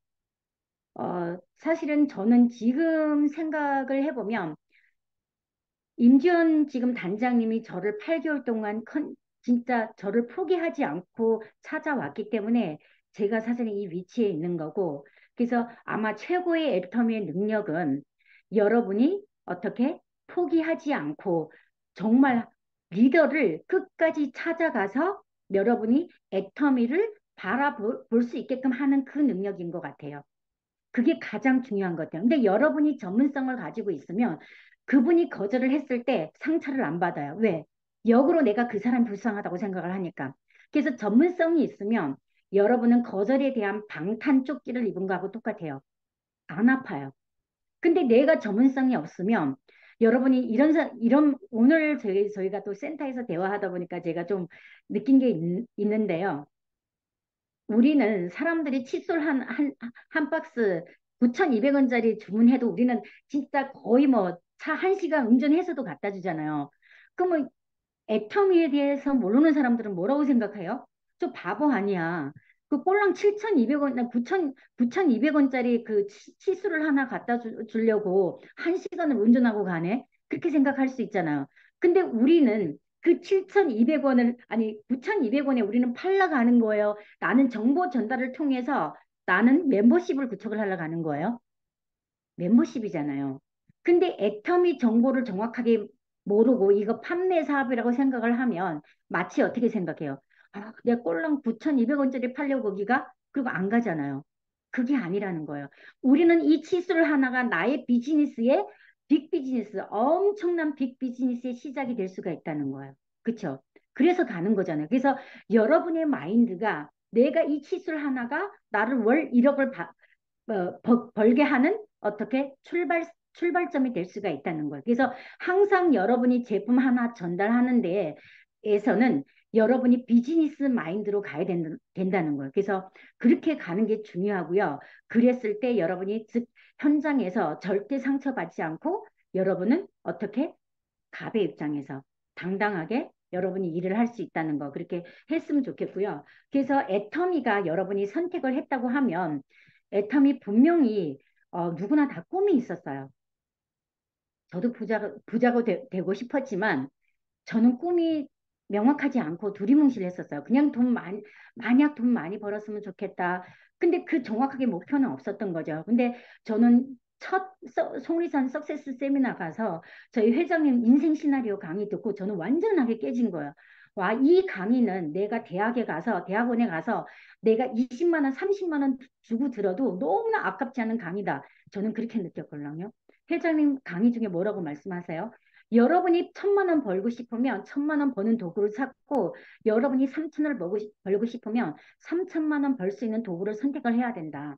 사실은 저는 지금 생각을 해보면 임지연 지금 단장님이 저를 8개월 동안 진짜 저를 포기하지 않고 찾아왔기 때문에 제가 사실은 이 위치에 있는 거고, 그래서 아마 최고의 애터미의 능력은 여러분이 어떻게 포기하지 않고 정말 리더를 끝까지 찾아가서 여러분이 애터미를 바라볼 수 있게끔 하는 그 능력인 것 같아요. 그게 가장 중요한 것 같아요. 근데 여러분이 전문성을 가지고 있으면 그분이 거절을 했을 때 상처를 안 받아요. 왜? 역으로 내가 그 사람이 불쌍하다고 생각을 하니까. 그래서 전문성이 있으면 여러분은 거절에 대한 방탄조끼를 입은 거하고 똑같아요. 안 아파요. 근데 내가 전문성이 없으면 여러분이 이런 오늘 저희가 또 센터에서 대화하다 보니까 제가 좀 느낀 게 있는데요. 우리는 사람들이 칫솔 한 박스 9,200원짜리 주문해도 우리는 진짜 거의 뭐 차 1시간 운전해서도 갖다 주잖아요. 그러면 애터미에 대해서 모르는 사람들은 뭐라고 생각해요? 저 바보 아니야. 그 꼴랑 7,200원, 9,200원짜리 그 칫솔을 하나 갖다 주려고 1시간을 운전하고 가네? 그렇게 생각할 수 있잖아요. 근데 우리는 그 7,200원을, 아니, 9,200원에 우리는 팔러 가는 거예요. 나는 정보 전달을 통해서 나는 멤버십을 구축을 하러 가는 거예요. 멤버십이잖아요. 근데 애터미 정보를 정확하게 모르고 이거 판매 사업이라고 생각을 하면 마치 어떻게 생각해요? 아, 내가 꼴랑 9,200원짜리 팔려고 거기가? 그리고 안 가잖아요. 그게 아니라는 거예요. 우리는 이 치수를 하나가 나의 비즈니스의 빅 비즈니스, 엄청난 빅 비즈니스의 시작이 될 수가 있다는 거예요. 그렇죠? 그래서 가는 거잖아요. 그래서 여러분의 마인드가 내가 이 치술 하나가 나를 월 1억을 벌게 하는 어떻게 출발점이 될 수가 있다는 거예요. 그래서 항상 여러분이 제품 하나 전달하는 데에서는 여러분이 비즈니스 마인드로 가야 된다는 거예요. 그래서 그렇게 가는 게 중요하고요. 그랬을 때 여러분이 즉 현장에서 절대 상처받지 않고 여러분은 어떻게 갑의 입장에서 당당하게 여러분이 일을 할 수 있다는 거 그렇게 했으면 좋겠고요. 그래서 애터미가 여러분이 선택을 했다고 하면 애텀이 분명히 누구나 다 꿈이 있었어요. 저도 부자가 되고 싶었지만 저는 꿈이 명확하지 않고 두리뭉실했었어요. 그냥 만약 돈 많이 벌었으면 좋겠다. 근데 그 정확하게 목표는 없었던 거죠. 근데 저는 첫 속리산 석세스 세미나 가서 저희 회장님 인생 시나리오 강의 듣고 저는 완전하게 깨진 거예요. 와, 이 강의는 내가 대학원에 가서 내가 20만 원, 30만 원 주고 들어도 너무나 아깝지 않은 강의다. 저는 그렇게 느꼈거든요. 회장님 강의 중에 뭐라고 말씀하세요? 여러분이 1,000만 원 벌고 싶으면 1,000만 원 버는 도구를 찾고 여러분이 3천을 벌고 싶으면 3천만 원 벌 수 있는 도구를 선택을 해야 된다.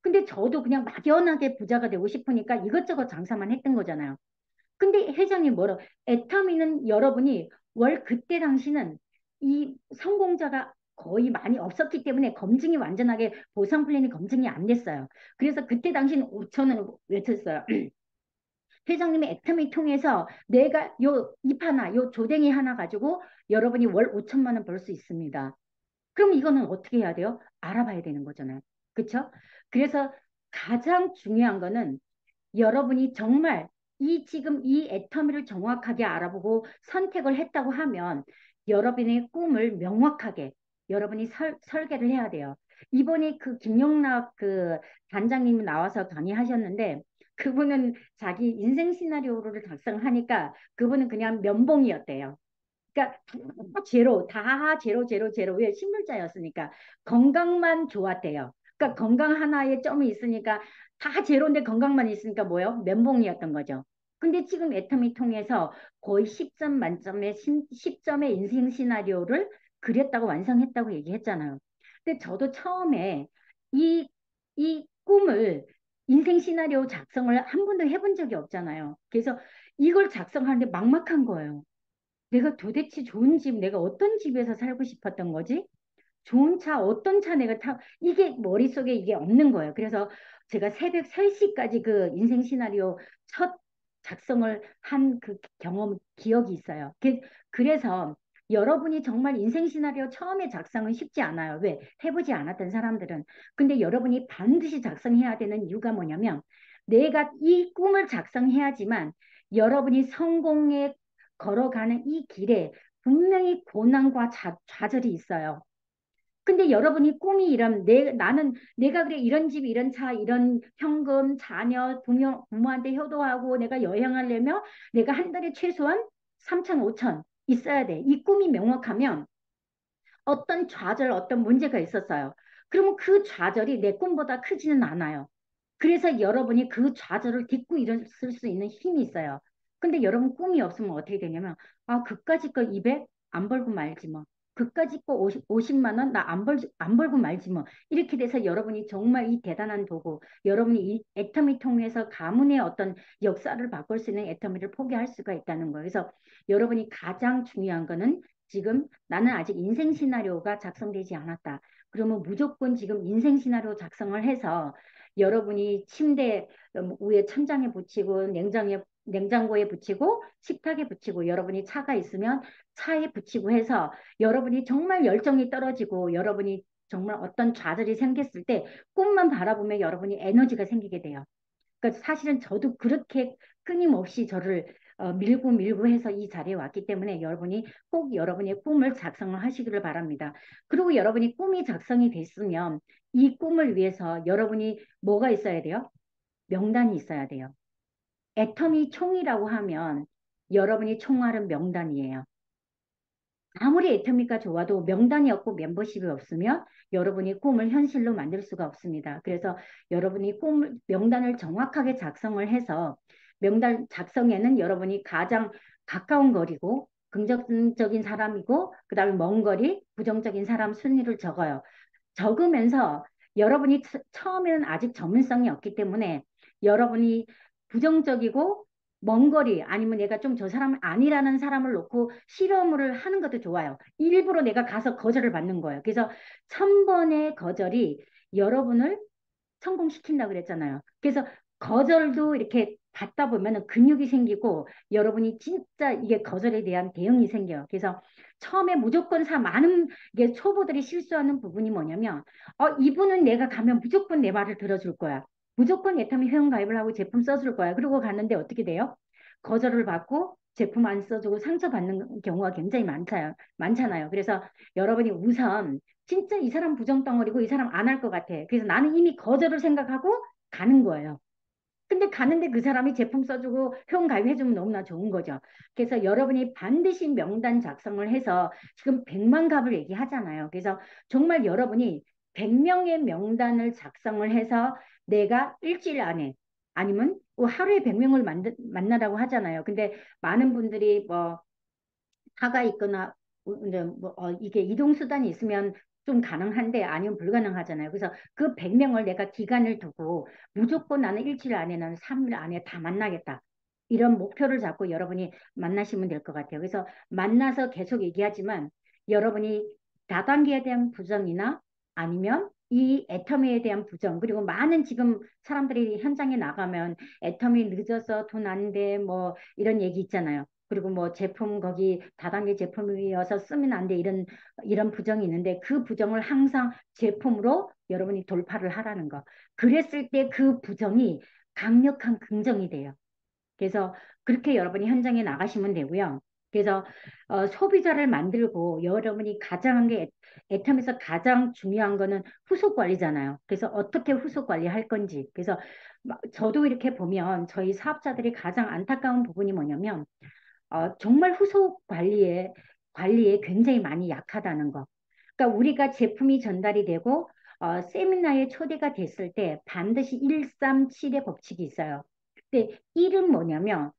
근데 저도 그냥 막연하게 부자가 되고 싶으니까 이것저것 장사만 했던 거잖아요. 근데 회장님 애터미는 여러분이 그때 당시는 이 성공자가 거의 많이 없었기 때문에 검증이 완전하게 보상 플랜이 검증이 안 됐어요. 그래서 그때 당시는 5천을 외쳤어요. 회장님의 애터미 통해서 내가 잎 하나, 요 조댕이 하나 가지고 여러분이 월 5천만 원 벌 수 있습니다. 그럼 이거는 어떻게 해야 돼요? 알아봐야 되는 거잖아요. 그렇죠? 그래서 가장 중요한 거는 여러분이 정말 지금 이 애터미를 정확하게 알아보고 선택을 했다고 하면 여러분의 꿈을 명확하게 여러분이 설계를 해야 돼요. 이번에 그 김용락 그 단장님이 나와서 강의하셨는데 그분은 자기 인생 시나리오를 작성하니까 그분은 그냥 면봉이었대요. 그러니까 다 제로, 제로, 제로. 왜 신물자였으니까 건강만 좋았대요. 그러니까 건강 하나에 점이 있으니까 다 제로인데 건강만 있으니까 뭐요? 면봉이었던 거죠. 근데 지금 애터미 통해서 거의 10점 만점에 10점의 인생 시나리오를 그렸다고 완성했다고 얘기했잖아요. 근데 저도 처음에 이, 이 꿈을 인생 시나리오 작성을 한 번도 해본 적이 없잖아요. 그래서 이걸 작성하는데 막막한 거예요. 내가 도대체 좋은 집, 내가 어떤 집에서 살고 싶었던 거지? 좋은 차, 어떤 차 내가 이게 머릿속에 이게 없는 거예요. 그래서 제가 새벽 3시까지 그 인생 시나리오 첫 작성을 한 그 기억이 있어요. 그래서 여러분이 정말 인생 시나리오 처음에 작성은 쉽지 않아요. 왜? 해보지 않았던 사람들은. 근데 여러분이 반드시 작성해야 되는 이유가 뭐냐면 내가 이 꿈을 작성해야지만 여러분이 성공에 걸어가는 이 길에 분명히 고난과 좌절이 있어요. 근데 여러분이 꿈이 이런 나는 내가 그래 이런 집 이런 차 이런 현금 자녀 부모한테 효도하고 내가 여행하려면 내가 한 달에 최소한 3천 5천 있어야 돼. 이 꿈이 명확하면 어떤 좌절 어떤 문제가 있었어요. 그러면 그 좌절이 내 꿈보다 크지는 않아요. 그래서 여러분이 그 좌절을 딛고 일어설 수 있는 힘이 있어요. 근데 여러분 꿈이 없으면 어떻게 되냐면 아 그까짓 거 200 안 벌고 말지 뭐. 그까짓 거 50만 원 나 안 벌고 말지 뭐. 이렇게 돼서 여러분이 정말 이 대단한 도구, 여러분이 이 애터미 통해서 가문의 어떤 역사를 바꿀 수 있는 애터미를 포기할 수가 있다는 거예요. 그래서 여러분이 가장 중요한 거는 지금 나는 아직 인생 시나리오가 작성되지 않았다. 그러면 무조건 지금 인생 시나리오 작성을 해서 여러분이 침대 위에 천장에 붙이고 냉장고에 붙이고 식탁에 붙이고 여러분이 차가 있으면 차에 붙이고 해서 여러분이 정말 열정이 떨어지고 여러분이 정말 어떤 좌절이 생겼을 때 꿈만 바라보면 여러분이 에너지가 생기게 돼요. 그러니까 사실은 저도 그렇게 끊임없이 저를 밀고 밀고 해서 이 자리에 왔기 때문에 여러분이 꼭 여러분의 꿈을 작성을 하시기를 바랍니다. 그리고 여러분이 꿈이 작성이 됐으면 이 꿈을 위해서 여러분이 뭐가 있어야 돼요? 명단이 있어야 돼요. 애터미 총이라고 하면 여러분이 총알은 명단이에요. 아무리 애터미가 좋아도 명단이 없고 멤버십이 없으면 여러분이 꿈을 현실로 만들 수가 없습니다. 그래서 여러분이 명단을 정확하게 작성을 해서 명단 작성에는 여러분이 가장 가까운 거리고 긍정적인 사람이고 그다음에 먼 거리, 부정적인 사람 순위를 적어요. 적으면서 여러분이 처음에는 아직 전문성이 없기 때문에 여러분이 부정적이고 먼 거리 아니면 내가 좀 저 사람 아니라는 사람을 놓고 실험을 하는 것도 좋아요. 일부러 내가 가서 거절을 받는 거예요. 그래서 1000번의 거절이 여러분을 성공시킨다 그랬잖아요. 그래서 거절도 이렇게 받다 보면 근육이 생기고 여러분이 진짜 이게 거절에 대한 대응이 생겨요. 그래서 처음에 무조건 많은 이게 초보들이 실수하는 부분이 뭐냐면 이분은 내가 가면 무조건 내 말을 들어줄 거야. 무조건 애터미 회원가입을 하고 제품 써줄 거야. 그러고 갔는데 어떻게 돼요? 거절을 받고 제품 안 써주고 상처받는 경우가 굉장히 많잖아요. 그래서 여러분이 우선 진짜 이 사람 부정덩어리고 이 사람 안 할 것 같아. 그래서 나는 이미 거절을 생각하고 가는 거예요. 근데 가는데 그 사람이 제품 써주고 회원 가입해주면 너무나 좋은 거죠. 그래서 여러분이 반드시 명단 작성을 해서 지금 100만 갑을 얘기하잖아요. 그래서 정말 여러분이 100명의 명단을 작성을 해서 내가 일주일 안에 아니면 뭐 하루에 100명을 만나라고 하잖아요. 근데 많은 분들이 뭐 차가 있거나 이제 이게 이동 수단이 있으면 좀 가능한데 아니면 불가능하잖아요. 그래서 그 100명을 내가 기간을 두고 무조건 나는 일주일 안에 나는 3일 안에 다 만나겠다. 이런 목표를 잡고 여러분이 만나시면 될 것 같아요. 그래서 만나서 계속 얘기하지만 여러분이 다단계에 대한 부정이나 아니면 이 애터미에 대한 부정 그리고 많은 지금 사람들이 현장에 나가면 애터미 늦어서 돈 안 돼 뭐 이런 얘기 있잖아요. 그리고 뭐 제품 거기 다단계 제품이어서 쓰면 안 돼 이런 부정이 있는데 그 부정을 항상 제품으로 여러분이 돌파를 하라는 거. 그랬을 때 그 부정이 강력한 긍정이 돼요. 그래서 그렇게 여러분이 현장에 나가시면 되고요. 그래서 소비자를 만들고 여러분이 가장 한 게 애텀에서 가장 중요한 거는 후속 관리잖아요. 그래서 어떻게 후속 관리할 건지. 그래서 저도 이렇게 보면 저희 사업자들이 가장 안타까운 부분이 뭐냐면 정말 후속 관리에 굉장히 많이 약하다는 거. 그러니까 우리가 제품이 전달이 되고 세미나에 초대가 됐을 때 반드시 137의 법칙이 있어요. 근데 1은 뭐냐면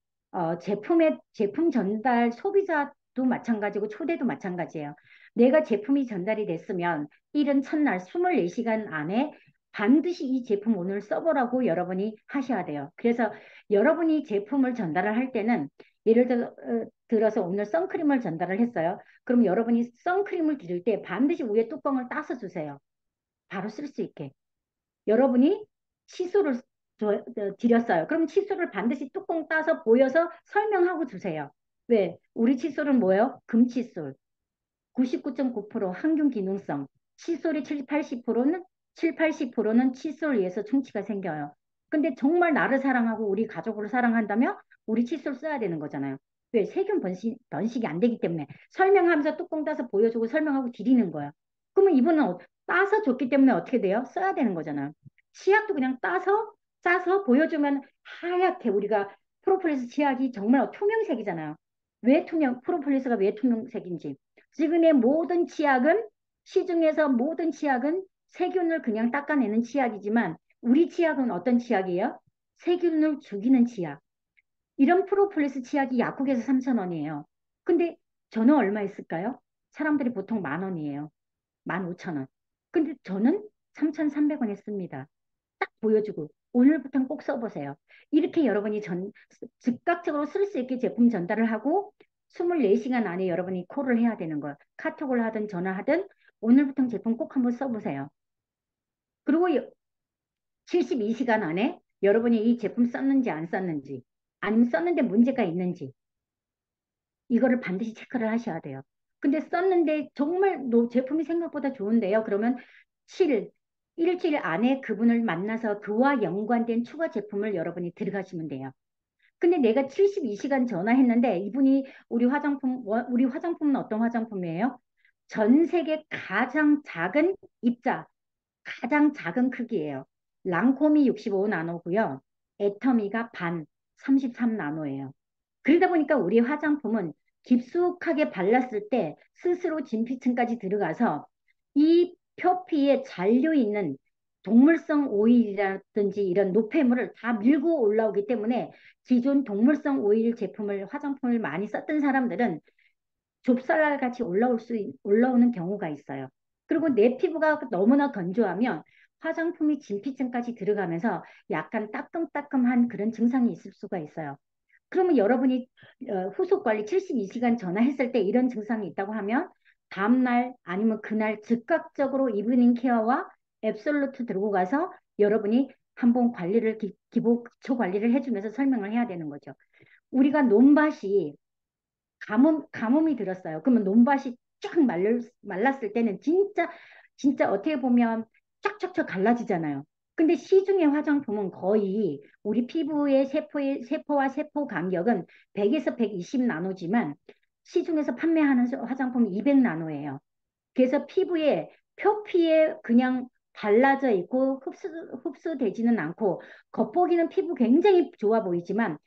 제품 전달 소비자도 마찬가지고 초대도 마찬가지예요. 내가 제품이 전달이 됐으면 1은 첫날 24시간 안에 반드시 이 제품 오늘 써보라고 여러분이 하셔야 돼요. 그래서 여러분이 제품을 전달을 할 때는 예를 들어서 오늘 선크림을 전달을 했어요. 그럼 여러분이 선크림을 드릴 때 반드시 위에 뚜껑을 따서 주세요. 바로 쓸 수 있게. 여러분이 칫솔을 드렸어요. 그럼 칫솔을 반드시 뚜껑 따서 보여서 설명하고 주세요. 왜? 우리 칫솔은 뭐예요? 금칫솔. 99.9% 항균 기능성, 칫솔이 7, 80%는 7, 80%는 칫솔을 위해서 충치가 생겨요. 근데 정말 나를 사랑하고 우리 가족을 사랑한다면 우리 칫솔 써야 되는 거잖아요. 왜? 세균 번식이 안 되기 때문에 설명하면서 뚜껑 따서 보여주고 설명하고 드리는 거야. 그러면 이분은 따서 줬기 때문에 어떻게 돼요? 써야 되는 거잖아요. 치약도 그냥 따서 짜서 보여주면 하얗게 우리가 프로폴리스 치약이 정말 투명색이잖아요. 왜 프로폴리스가 왜 투명색인지. 지금의 모든 치약은, 시중에서 모든 치약은 세균을 그냥 닦아내는 치약이지만 우리 치약은 어떤 치약이에요? 세균을 죽이는 치약. 이런 프로폴리스 치약이 약국에서 3,000원이에요. 근데 저는 얼마 있을까요? 사람들이 보통 10,000원이에요. 15,000원. 근데 저는 3,300원 했습니다. 딱 보여주고 오늘부터는 꼭 써보세요. 이렇게 여러분이 즉각적으로 쓸 수 있게 제품 전달을 하고 24시간 안에 여러분이 콜을 해야 되는 거예요. 카톡을 하든 전화하든 오늘부터는 제품 꼭 한번 써보세요. 그리고 72시간 안에 여러분이 이 제품 썼는지 안 썼는지 아니면 썼는데 문제가 있는지 이거를 반드시 체크를 하셔야 돼요. 근데 썼는데 정말 제품이 생각보다 좋은데요. 그러면 7일, 일주일 안에 그분을 만나서 그와 연관된 추가 제품을 여러분이 들어가시면 돼요. 근데 내가 72시간 전화했는데 이분이 우리 화장품은 어떤 화장품이에요? 전 세계 가장 작은 입자, 가장 작은 크기예요. 랑콤이 65 나노고요. 애터미가 반 33 나노예요. 그러다 보니까 우리 화장품은 깊숙하게 발랐을 때 스스로 진피층까지 들어가서 이 표피에 잔류 있는 동물성 오일이라든지 이런 노폐물을 다 밀고 올라오기 때문에 기존 동물성 오일 제품을 화장품을 많이 썼던 사람들은 좁쌀알 같이 올라오는 경우가 있어요. 그리고 내 피부가 너무나 건조하면 화장품이 진피층까지 들어가면서 약간 따끔따끔한 그런 증상이 있을 수가 있어요. 그러면 여러분이 후속 관리 72시간 전화했을 때 이런 증상이 있다고 하면 다음날 아니면 그날 즉각적으로 이브닝 케어와 앱솔루트 들고 가서 여러분이 한번 기초 관리를 해주면서 설명을 해야 되는 거죠. 우리가 논밭이 가뭄이 들었어요. 그러면 논밭이 쫙 말랐을 때는 진짜 어떻게 보면 쫙쫙쫙 갈라지잖아요. 근데 시중의 화장품은 거의 우리 피부의 세포와 세포 간격은 100에서 120 나노지만 시중에서 판매하는 화장품은 200 나노예요. 그래서 표피에 그냥 발라져 있고 흡수되지는 않고 겉보기는 피부 굉장히 좋아 보이지만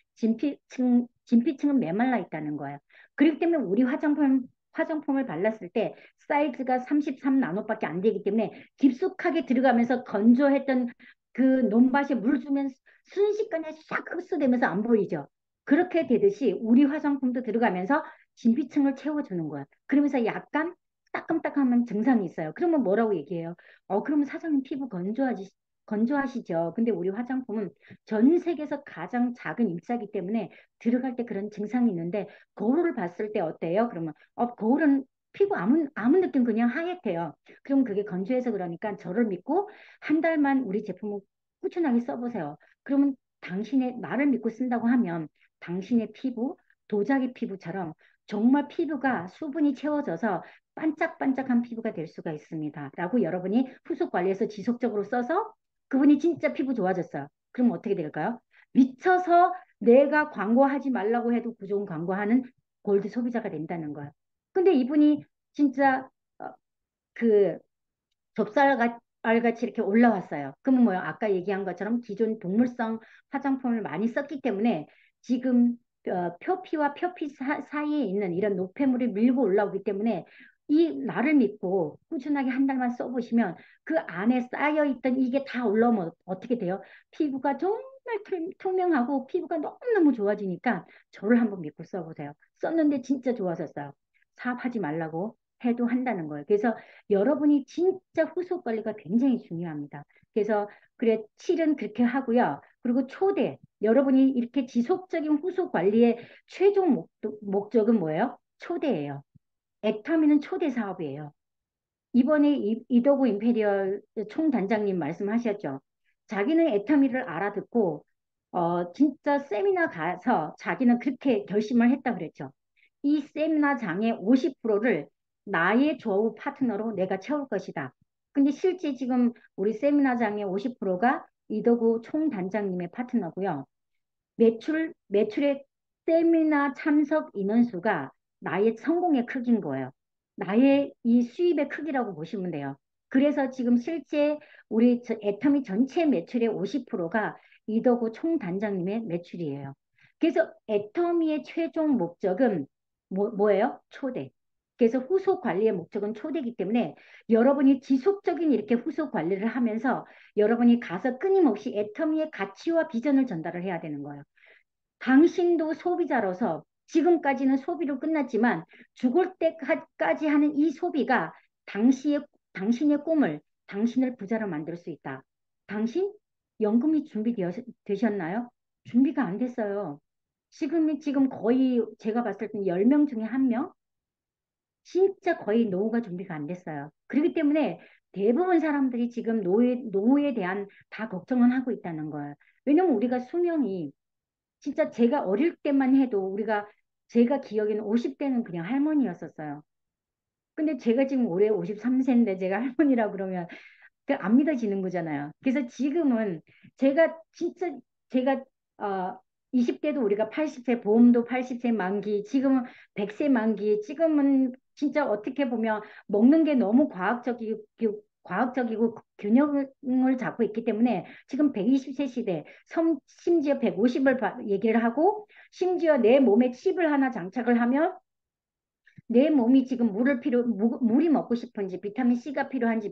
진피층은 메말라 있다는 거예요. 그렇기 때문에 우리 화장품을 발랐을 때 사이즈가 33 나노밖에 안 되기 때문에 깊숙하게 들어가면서 건조했던 그 논밭에 물 주면 순식간에 싹 흡수되면서 안 보이죠. 그렇게 되듯이 우리 화장품도 들어가면서 진피층을 채워주는 거야. 그러면서 약간 따끔따끔한 증상이 있어요. 그러면 뭐라고 얘기해요? 그러면 사장님 피부 건조하시죠. 근데 우리 화장품은 전 세계에서 가장 작은 입자이기 때문에 들어갈 때 그런 증상이 있는데 거울을 봤을 때 어때요? 그러면 거울은 피부 아무 느낌 그냥 하얗대요. 그럼 그게 건조해서 그러니까 저를 믿고 한 달만 우리 제품을 꾸준하게 써보세요. 그러면 나를 믿고 쓴다고 하면 당신의 피부, 도자기 피부처럼 정말 피부가 수분이 채워져서 반짝반짝한 피부가 될 수가 있습니다. 라고 여러분이 후속 관리에서 지속적으로 써서 그분이 진짜 피부 좋아졌어요. 그럼 어떻게 될까요? 미쳐서 내가 광고하지 말라고 해도 그 좋은 광고하는 골드 소비자가 된다는 거예요. 근데 이분이 진짜 어, 그 좁쌀알같이 이렇게 올라왔어요. 그러면 뭐요? 아까 얘기한 것처럼 기존 동물성 화장품을 많이 썼기 때문에 지금 표피와 표피 사이에 있는 이런 노폐물이 밀고 올라오기 때문에 이 나를 믿고 꾸준하게 한 달만 써보시면 그 안에 쌓여있던 이게 다 올라오면 어떻게 돼요? 피부가 정말 투명하고 피부가 너무너무 좋아지니까 저를 한번 믿고 써보세요. 썼는데 진짜 좋아졌어요. 사업하지 말라고 해도 한다는 거예요. 그래서 여러분이 진짜 후속 관리가 굉장히 중요합니다. 그래서 그래 7은 그렇게 하고요. 그리고 여러분이 이렇게 지속적인 후속 관리의 최종 목적은 뭐예요? 초대예요. 애터미는 초대 사업이에요. 이번에 이더구 임페리얼 총단장님 말씀하셨죠. 자기는 애터미를 알아듣고 진짜 세미나 가서 자기는 그렇게 결심을 했다 그랬죠. 이 세미나 장의 50%를 나의 조후 파트너로 내가 채울 것이다. 근데 실제 지금 우리 세미나장의 50%가 이덕우 총단장님의 파트너고요. 매출의 세미나 참석 인원수가 나의 성공의 크기인 거예요. 나의 이 수입의 크기라고 보시면 돼요. 그래서 지금 실제 우리 애터미 전체 매출의 50%가 이덕우 총단장님의 매출이에요. 그래서 애터미의 최종 목적은 뭐예요? 초대. 그래서 후속 관리의 목적은 초대이기 때문에 여러분이 지속적인 이렇게 후속 관리를 하면서 여러분이 가서 끊임없이 애터미의 가치와 비전을 전달을 해야 되는 거예요. 당신도 소비자로서 지금까지는 소비로 끝났지만 죽을 때까지 하는 이 소비가 당신의 꿈을, 당신을 부자로 만들 수 있다. 당신 연금이 준비되셨나요? 준비가 안 됐어요. 지금 거의 제가 봤을 때 10명 중에 1명? 진짜 거의 노후가 준비가 안 됐어요. 그렇기 때문에 대부분 사람들이 지금 노후에 대한 다 걱정은 하고 있다는 거예요. 왜냐면 우리가 수명이 진짜 제가 어릴 때만 해도 제가 기억에는 50대는 그냥 할머니였었어요. 근데 제가 지금 올해 53세인데 제가 할머니라 그러면 그안 믿어지는 거잖아요. 그래서 지금은 제가 진짜 제가 어 20대도 우리가 80세 보험도 80세 만기 지금은 100세 만기 지금은 진짜 어떻게 보면 먹는 게 너무 과학적이고 균형을 잡고 있기 때문에 지금 120세 시대 심지어 150을 얘기를 하고 심지어 내 몸에 칩을 하나 장착을 하면 내 몸이 지금 물이 먹고 싶은지, 비타민 C가 필요한지,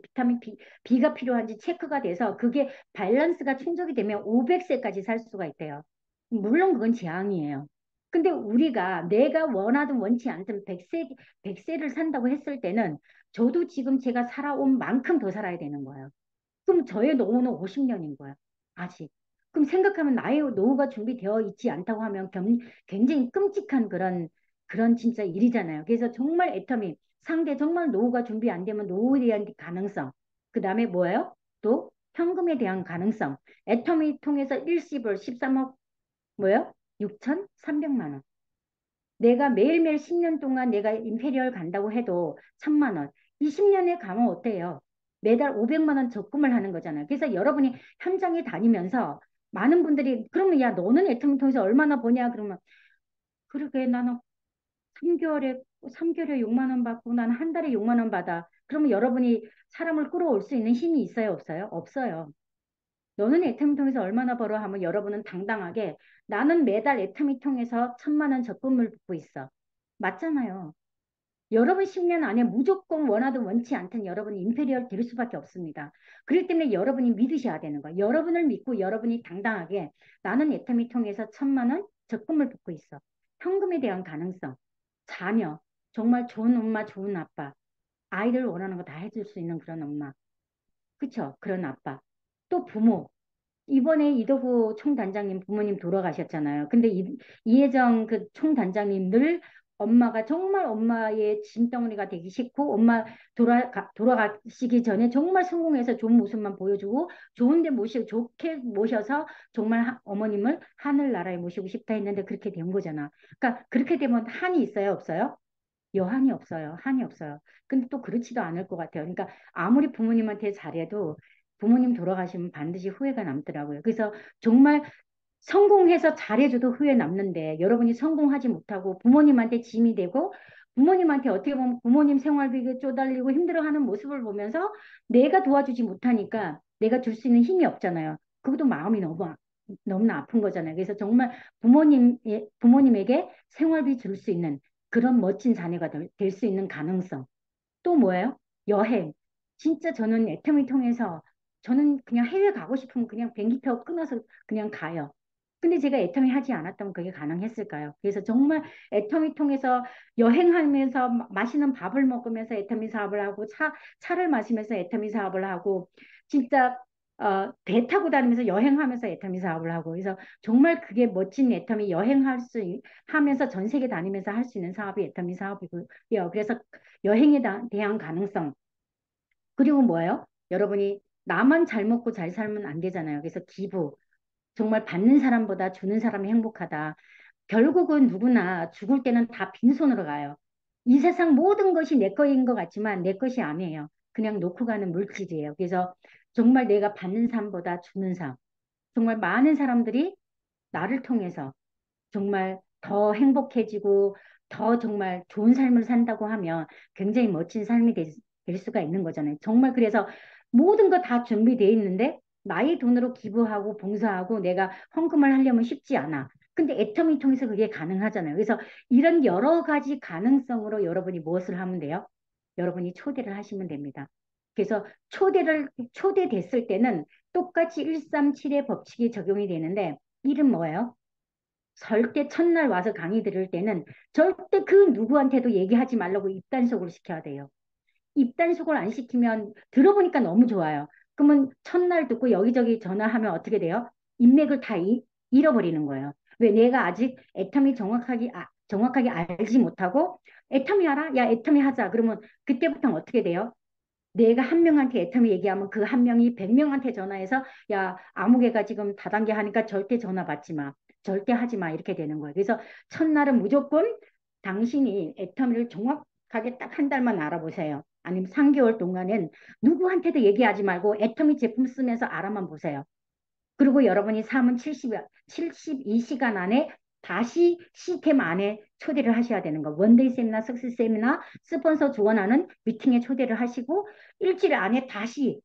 B가 필요한지 체크가 돼서 그게 밸런스가 충족이 되면 500세까지 살 수가 있대요. 물론 그건 재앙이에요. 근데 우리가 내가 원하든 원치 않든 100세를 산다고 했을 때는 저도 지금 제가 살아온 만큼 더 살아야 되는 거예요. 그럼 저의 노후는 50년인 거야. 아직. 그럼 생각하면 나의 노후가 준비되어 있지 않다고 하면 굉장히 끔찍한 그런 진짜 일이잖아요. 그래서 정말 애터미 상대 정말 노후가 준비 안 되면 노후에 대한 가능성. 그 다음에 뭐예요? 또 현금에 대한 가능성. 애터미 통해서 일시불 13억 뭐예요? 6,300만 원. 내가 매일매일 10년 동안 내가 임페리얼 간다고 해도 1,000만 원. 20년에 가면 어때요? 매달 500만 원 적금을 하는 거잖아요. 그래서 여러분이 현장에 다니면서 많은 분들이 그러면 야 너는 애터미 통해서 얼마나 버냐 그러면 그러게 나는 3개월에 3개월에 6만 원 받고 나는 한 달에 6만 원 받아. 그러면 여러분이 사람을 끌어올 수 있는 힘이 있어요, 없어요? 없어요. 너는 애터미 통해서 얼마나 벌어 하면 여러분은 당당하게 나는 매달 애터미 통해서 1,000만 원 적금을 붓고 있어. 맞잖아요. 여러분 10년 안에 무조건 원하든 원치 않든 여러분이 임페리얼 될 수밖에 없습니다. 그렇기 때문에 여러분이 믿으셔야 되는 거예요. 여러분을 믿고 여러분이 당당하게 나는 애터미 통해서 1,000만 원 적금을 붓고 있어. 현금에 대한 가능성, 자녀, 정말 좋은 엄마, 좋은 아빠, 아이들 원하는 거 다 해줄 수 있는 그런 엄마. 그쵸? 그런 아빠. 또 부모. 이번에 이덕우 총단장님 부모님 돌아가셨잖아요. 근데 이혜정 그 총단장님 늘 엄마가 정말 엄마의 짐덩어리가 되기 싫고 엄마 돌아가시기 전에 정말 성공해서 좋은 모습만 보여주고 좋은데 좋게 모셔서 정말 어머님을 하늘나라에 모시고 싶다 했는데 그렇게 된 거잖아. 그러니까 그렇게 되면 한이 있어요, 없어요? 여한이 없어요. 한이 없어요. 근데 또 그렇지도 않을 것 같아요. 그러니까 아무리 부모님한테 잘해도 부모님 돌아가시면 반드시 후회가 남더라고요. 그래서 정말 성공해서 잘해줘도 후회 남는데 여러분이 성공하지 못하고 부모님한테 짐이 되고 부모님한테 어떻게 보면 부모님 생활비에 쪼달리고 힘들어하는 모습을 보면서 내가 도와주지 못하니까 내가 줄 수 있는 힘이 없잖아요. 그것도 마음이 너무나 아픈 거잖아요. 그래서 정말 부모님에게 생활비 줄 수 있는 그런 멋진 자녀가 될 수 있는 가능성. 또 뭐예요? 여행. 진짜 저는 애터미 통해서 저는 그냥 해외 가고 싶으면 그냥 비행기표 끊어서 그냥 가요. 근데 제가 애터미 하지 않았다면 그게 가능했을까요? 그래서 정말 애터미 통해서 여행하면서 맛있는 밥을 먹으면서 애터미 사업을 하고 차를 마시면서 애터미 사업을 하고 진짜 배 타고 다니면서 여행하면서 애터미 사업을 하고 그래서 정말 그게 멋진 애터미 하면서 전 세계 다니면서 할 수 있는 사업이 애터미 사업이고요. 그래서 여행에 대한 가능성. 그리고 뭐예요? 여러분이 나만 잘 먹고 잘 살면 안 되잖아요. 그래서 기부. 정말 받는 사람보다 주는 사람이 행복하다. 결국은 누구나 죽을 때는 다 빈손으로 가요. 이 세상 모든 것이 내 거인 것 같지만 내 것이 아니에요. 그냥 놓고 가는 물질이에요. 그래서 정말 내가 받는 삶보다 주는 삶. 정말 많은 사람들이 나를 통해서 정말 더 행복해지고 더 정말 좋은 삶을 산다고 하면 굉장히 멋진 삶이 될 수가 있는 거잖아요. 정말 그래서 모든 거 다 준비되어 있는데 나의 돈으로 기부하고 봉사하고 내가 헌금을 하려면 쉽지 않아. 근데 애터미 통해서 그게 가능하잖아요. 그래서 이런 여러 가지 가능성으로 여러분이 무엇을 하면 돼요? 여러분이 초대를 하시면 됩니다. 그래서 초대됐을 때는 똑같이 137의 법칙이 적용이 되는데 이름 뭐예요? 절대 첫날 와서 강의 들을 때는 절대 그 누구한테도 얘기하지 말라고 입단속을 시켜야 돼요. 입단속을 안 시키면 들어보니까 너무 좋아요. 그러면 첫날 듣고 여기저기 전화하면 어떻게 돼요? 인맥을 다 잃어버리는 거예요. 왜 내가 아직 애터미 정확하게 알지 못하고 애터미 알아? 야, 애터미 하자. 그러면 그때부터는 어떻게 돼요? 내가 한 명한테 애터미 얘기하면 그 한 명이 100명한테 전화해서 야, 아무개가 지금 다단계 하니까 절대 전화 받지 마. 절대 하지 마. 이렇게 되는 거예요. 그래서 첫날은 무조건 당신이 애터미를 정확하게 딱 한 달만 알아보세요. 아니면 3개월 동안은 누구한테도 얘기하지 말고 애터미 제품 쓰면서 알아만 보세요. 그리고 여러분이 삼은 72시간 안에 다시 시스템 안에 초대를 하셔야 되는 거. 원데이 세미나, 석스 세미나, 스폰서 지원하는 미팅에 초대를 하시고 일주일 안에 다시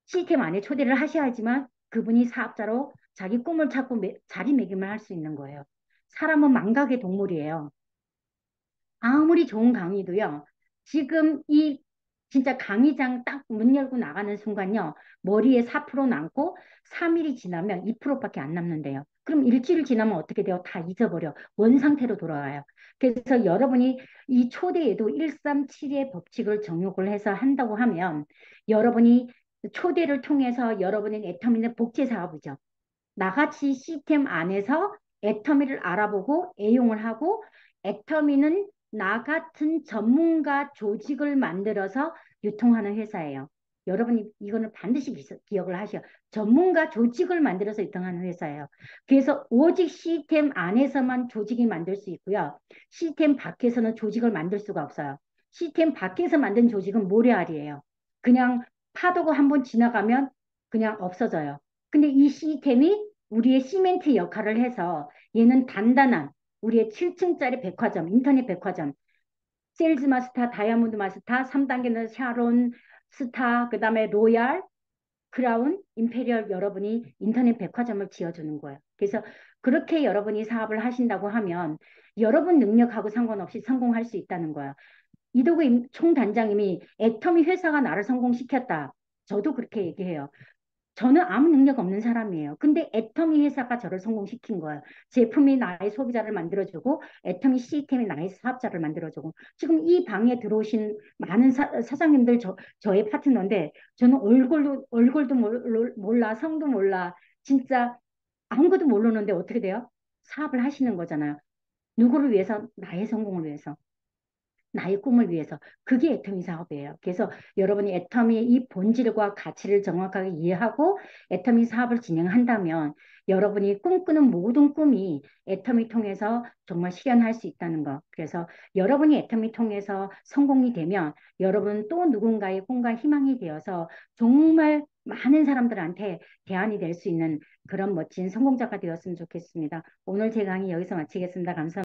시스템 안에 초대를 하셔야지만 그분이 사업자로 자기 꿈을 찾고 자리매김을 할 수 있는 거예요. 사람은 망각의 동물이에요. 아무리 좋은 강의도요. 지금 이 진짜 강의장 딱 문 열고 나가는 순간요. 머리에 4% 남고 3일이 지나면 2%밖에 안 남는데요. 그럼 일주일 지나면 어떻게 돼요? 다 잊어버려. 원 상태로 돌아와요. 그래서 여러분이 이 초대에도 137의 법칙을 정욕을 해서 한다고 하면 여러분이 초대를 통해서 여러분의 애터미는 복제 사업이죠. 나같이 시스템 안에서 애터미를 알아보고 애용을 하고 애터미는 나 같은 전문가 조직을 만들어서 유통하는 회사예요. 여러분이 이거는 반드시 기억을 하셔요. 전문가 조직을 만들어서 유통하는 회사예요. 그래서 오직 시스템 안에서만 조직이 만들 수 있고요. 시스템 밖에서는 조직을 만들 수가 없어요. 시스템 밖에서 만든 조직은 모래알이에요. 그냥 파도가 한번 지나가면 그냥 없어져요. 근데 이 시스템이 우리의 시멘트 역할을 해서 얘는 단단한 우리의 7층짜리 백화점, 인터넷 백화점, 세일즈 마스터, 다이아몬드 마스터, 3단계는 샤론, 스타, 그 다음에 로얄, 크라운, 임페리얼 여러분이 인터넷 백화점을 지어주는 거예요. 그래서 그렇게 여러분이 사업을 하신다고 하면 여러분 능력하고 상관없이 성공할 수 있다는 거예요. 이도구 총단장님이 애터미 회사가 나를 성공시켰다. 저도 그렇게 얘기해요. 저는 아무 능력 없는 사람이에요. 근데 애터미 회사가 저를 성공시킨 거예요. 제품이 나의 소비자를 만들어주고 애터미 시스템이 나의 사업자를 만들어주고 지금 이 방에 들어오신 많은 사장님들 저의 파트너인데 저는 얼굴도 몰라 성도 몰라 진짜 아무것도 모르는데 어떻게 돼요? 사업을 하시는 거잖아요. 누구를 위해서? 나의 성공을 위해서. 나의 꿈을 위해서. 그게 애터미 사업이에요. 그래서 여러분이 애터미의 이 본질과 가치를 정확하게 이해하고 애터미 사업을 진행한다면 여러분이 꿈꾸는 모든 꿈이 애터미 통해서 정말 실현할 수 있다는 거. 그래서 여러분이 애터미 통해서 성공이 되면 여러분 또 누군가의 꿈과 희망이 되어서 정말 많은 사람들한테 대안이 될 수 있는 그런 멋진 성공자가 되었으면 좋겠습니다. 오늘 제 강의 여기서 마치겠습니다. 감사합니다.